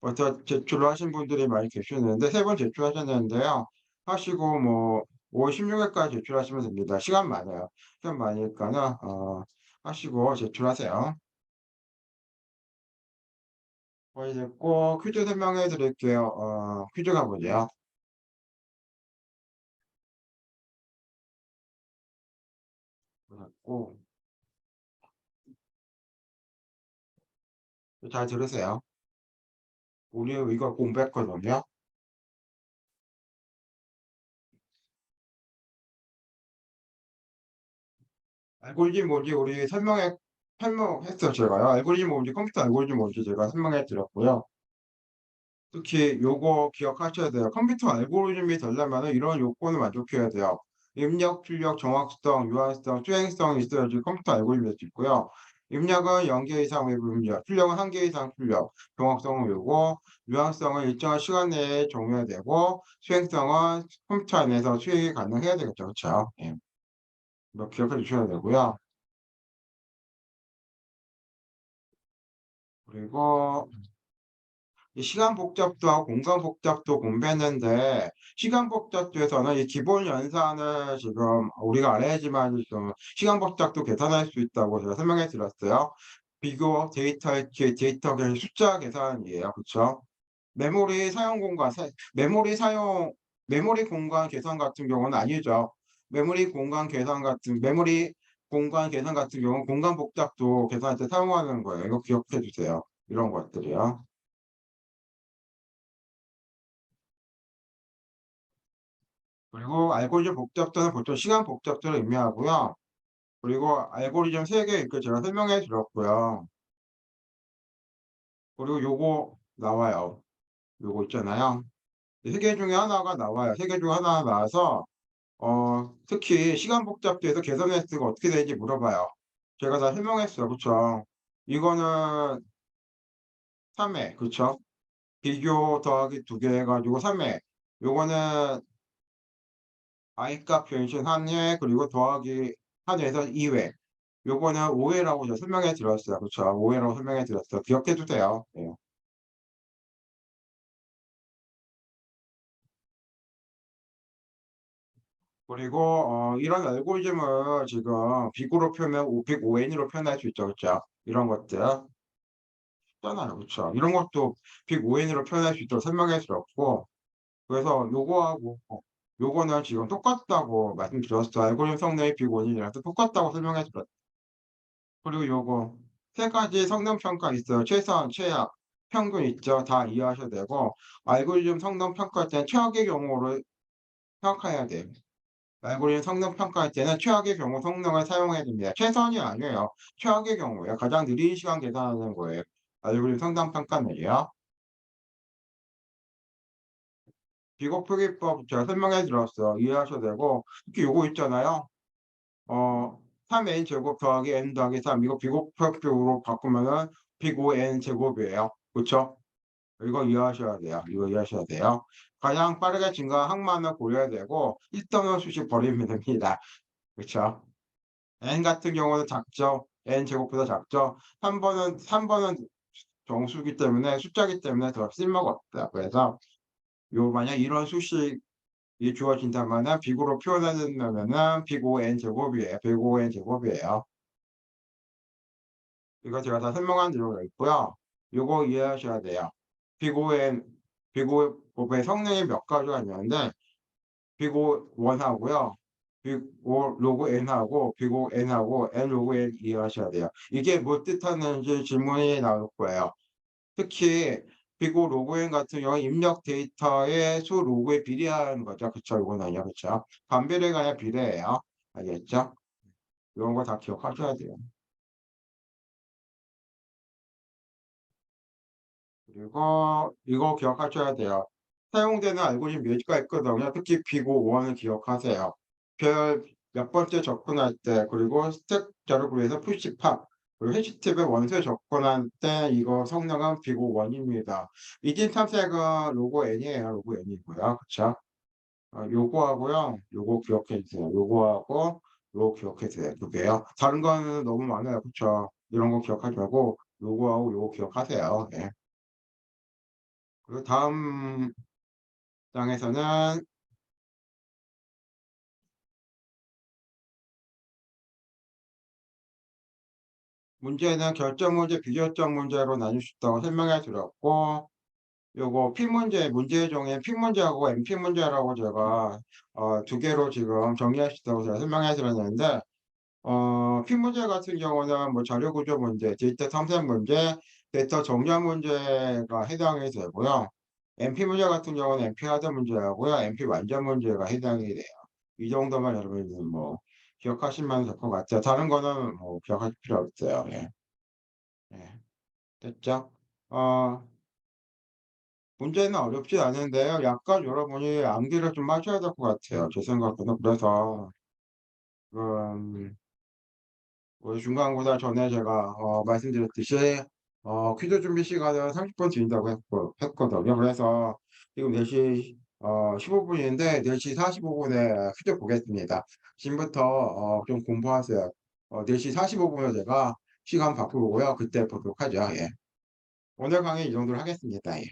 먼저 제출을 하신 분들이 많이 계시는데 3번 제출하셨는데요. 하시고 뭐 5월 16 일까지 제출하시면 됩니다. 시간 많아요. 시간 많으니까는 하시고 제출하세요. 거의 됐고 퀴즈 설명해 드릴게요. 퀴즈가 뭐죠? 그렇고 잘 들으세요. 우리 이거 공부했거든요. 알고리즘 뭔지 우리 설명했어요, 제가요. 알고리즘 뭔지, 컴퓨터 알고리즘 뭔지 제가 설명해 드렸고요. 특히 요거 기억하셔야 돼요. 컴퓨터 알고리즘이 되려면은 이런 요건을 만족해야 돼요. 입력, 출력, 정확성, 유한성, 수행성이 있어야지 컴퓨터 알고리즘이 될 수 있고요. 입력은 0개 이상 입력, 출력은 1개 이상 출력, 정확성은 요거, 유한성은 일정한 시간 내에 종료해야 되고, 수행성은 컴퓨터 안에서 수행이 가능해야 되겠죠. 그렇죠? 예. 이거 기억해 주셔야 되고요. 그리고 이 시간 복잡도하고 공간 복잡도 공부했는데 시간 복잡도에서는 이 기본 연산을 지금 우리가 알아야지만 좀 시간 복잡도 계산할 수 있다고 제가 설명해 드렸어요. 비교 데이터 숫자 계산이에요. 그렇죠? 메모리 사용 공간 메모리 공간 계산 같은 경우는 아니죠. 메모리 공간 계산 같은 경우는 공간 복잡도 계산할 때 사용하는 거예요. 이거 기억해 주세요. 이런 것들이요. 그리고 알고리즘 복잡도는 보통 시간 복잡도를 의미하고요. 그리고 알고리즘 3개 이렇게 제가 설명해 드렸고요. 그리고 요거 나와요. 요거 있잖아요. 3개 중에 하나가 나와요. 3개 중에 하나가 나와서 특히 시간 복잡도에서 계산 횟수가 어떻게 되는지 물어봐요. 제가 다 설명했어요. 그쵸? 이거는 3회, 그쵸? 비교 더하기 2개 해가지고 3회. 요거는 i값 변신 1회, 그리고 더하기 1회에서 2회. 요거는 오해라고 제가 설명해 드렸어요. 그쵸? 오해라고 설명해 드렸어요. 기억해 두세요. 예. 그리고 이런 알고리즘을 지금 빅으로 표현하면 빅 ON으로 표현할 수 있죠. 그쵸? 이런 것들 있잖아요. 그쵸? 이런 것도 빅 ON으로 표현할 수 있도록 설명해 드렸고, 그래서 요거하고 요거는 지금 똑같다고 말씀드렸어요. 알고리즘 성능이 빅 ON이라서 똑같다고 설명해 드렸어요. 그리고 요거 세 가지 성능 평가 있어요. 최선, 최악, 평균 있죠. 다 이해하셔야 되고, 알고리즘 성능 평가할 때는 최악의 경우를 생각해야 돼요. 알고리즘 성능 평가할 때는 최악의 경우 성능을 사용해야 됩니다. 최선이 아니에요. 최악의 경우에요. 가장 느린 시간 계산하는 거예요. 알고리즘 성능 평가는요. 비교 표기법 제가 설명해 드렸어요. 이해하셔야 되고, 특히 요거 있잖아요. 3n 제곱 더하기 n 더하기 3 이거 비곱표격으로 바꾸면은 빅5n 제곱이에요. 그쵸? 이거 이해하셔야 돼요. 이거 이해하셔야 돼요. 가장 빠르게 증가한 항만을 고려해야 되고 1등은 수식 버리면 됩니다. 그쵸? n 같은 경우는 작죠. n 제곱보다 작죠. 3번은 정수기 때문에 숫자기 때문에 더 쓸모가 없다. 그래서 요 만약 이런 수식이 주어진다면은 빅으로 표현하려면은 빅 5n 제곱이에요. 빅 5n 제곱이에요. 이거 제가 다 설명한 내용이 있고요. 요거 이해하셔야 돼요. 비고엔 비고법의 성능이 몇 가지가 있는데 비고 1하고요. 비고 로그 n하고 비고 n하고 n 로그 n 이해하셔야 돼요. 이게 뭐 뜻하는지 질문이 나올 거예요. 특히 비고 로그 n 같은 경우 입력 데이터의 수 로그에 비례하는 거죠. 그쵸? 이거는요. 그쵸? 반비례가 아니라 비례예요. 알겠죠? 이런 거 다 기억하셔야 돼요. 그리고 이거 기억하셔야 돼요. 사용되는 알고리즘 몇 가지가 있거든요. 특히 비고 원을 기억하세요. 별 몇 번째 접근할 때, 그리고 스택 자를 구해서 푸시팝, 그리고 해시탭에 원소에 접근할 때 이거 성능은 비고 원입니다. 이진 탐색은 로고 n이에요. 로고 n이고요. 그쵸? 요거하고요. 요거 기억해 주세요. 요거하고 요거 기억해 주세요. 두 개요. 다른 거는 너무 많아요. 그쵸? 이런 거 기억하지 말고 요거하고 요거 기억하세요. 예. 그리고 다음 장에서는 문제는 결정 문제, 비결정 문제로 나눌 수 있다고 설명해 드렸고, 요거 P 문제, 문제 중에 P 문제하고 MP 문제라고 제가 두 개로 지금 정리할 수 있다고 제가 설명해 드렸는데, P 문제 같은 경우는 뭐 자료 구조 문제, 데이터 탐색 문제, 데이터 정렬 문제가 해당이 되고요. MP 문제 같은 경우는 MP 하드 문제하고요. MP 완전 문제가 해당이 돼요. 이 정도만 여러분이 뭐 기억하시면 될 것 같아요. 다른 거는 뭐 기억하실 필요 없어요. 예. 예. 됐죠? 문제는 어렵지 않은데요. 약간 여러분이 암기를 좀 하셔야 될 것 같아요. 제 생각에는. 그래서 음, 우리 중간고사 전에 제가 말씀드렸듯이 퀴즈 준비 시간은 30분 드린다고 했거든요. 그래서 지금 4시 15분인데 4시 45분에 퀴즈 보겠습니다. 지금부터 좀 공부하세요. 4시 45분에 제가 시간 바꾸고요. 그때 보도록 하죠. 예. 오늘 강의 이 정도로 하겠습니다. 예.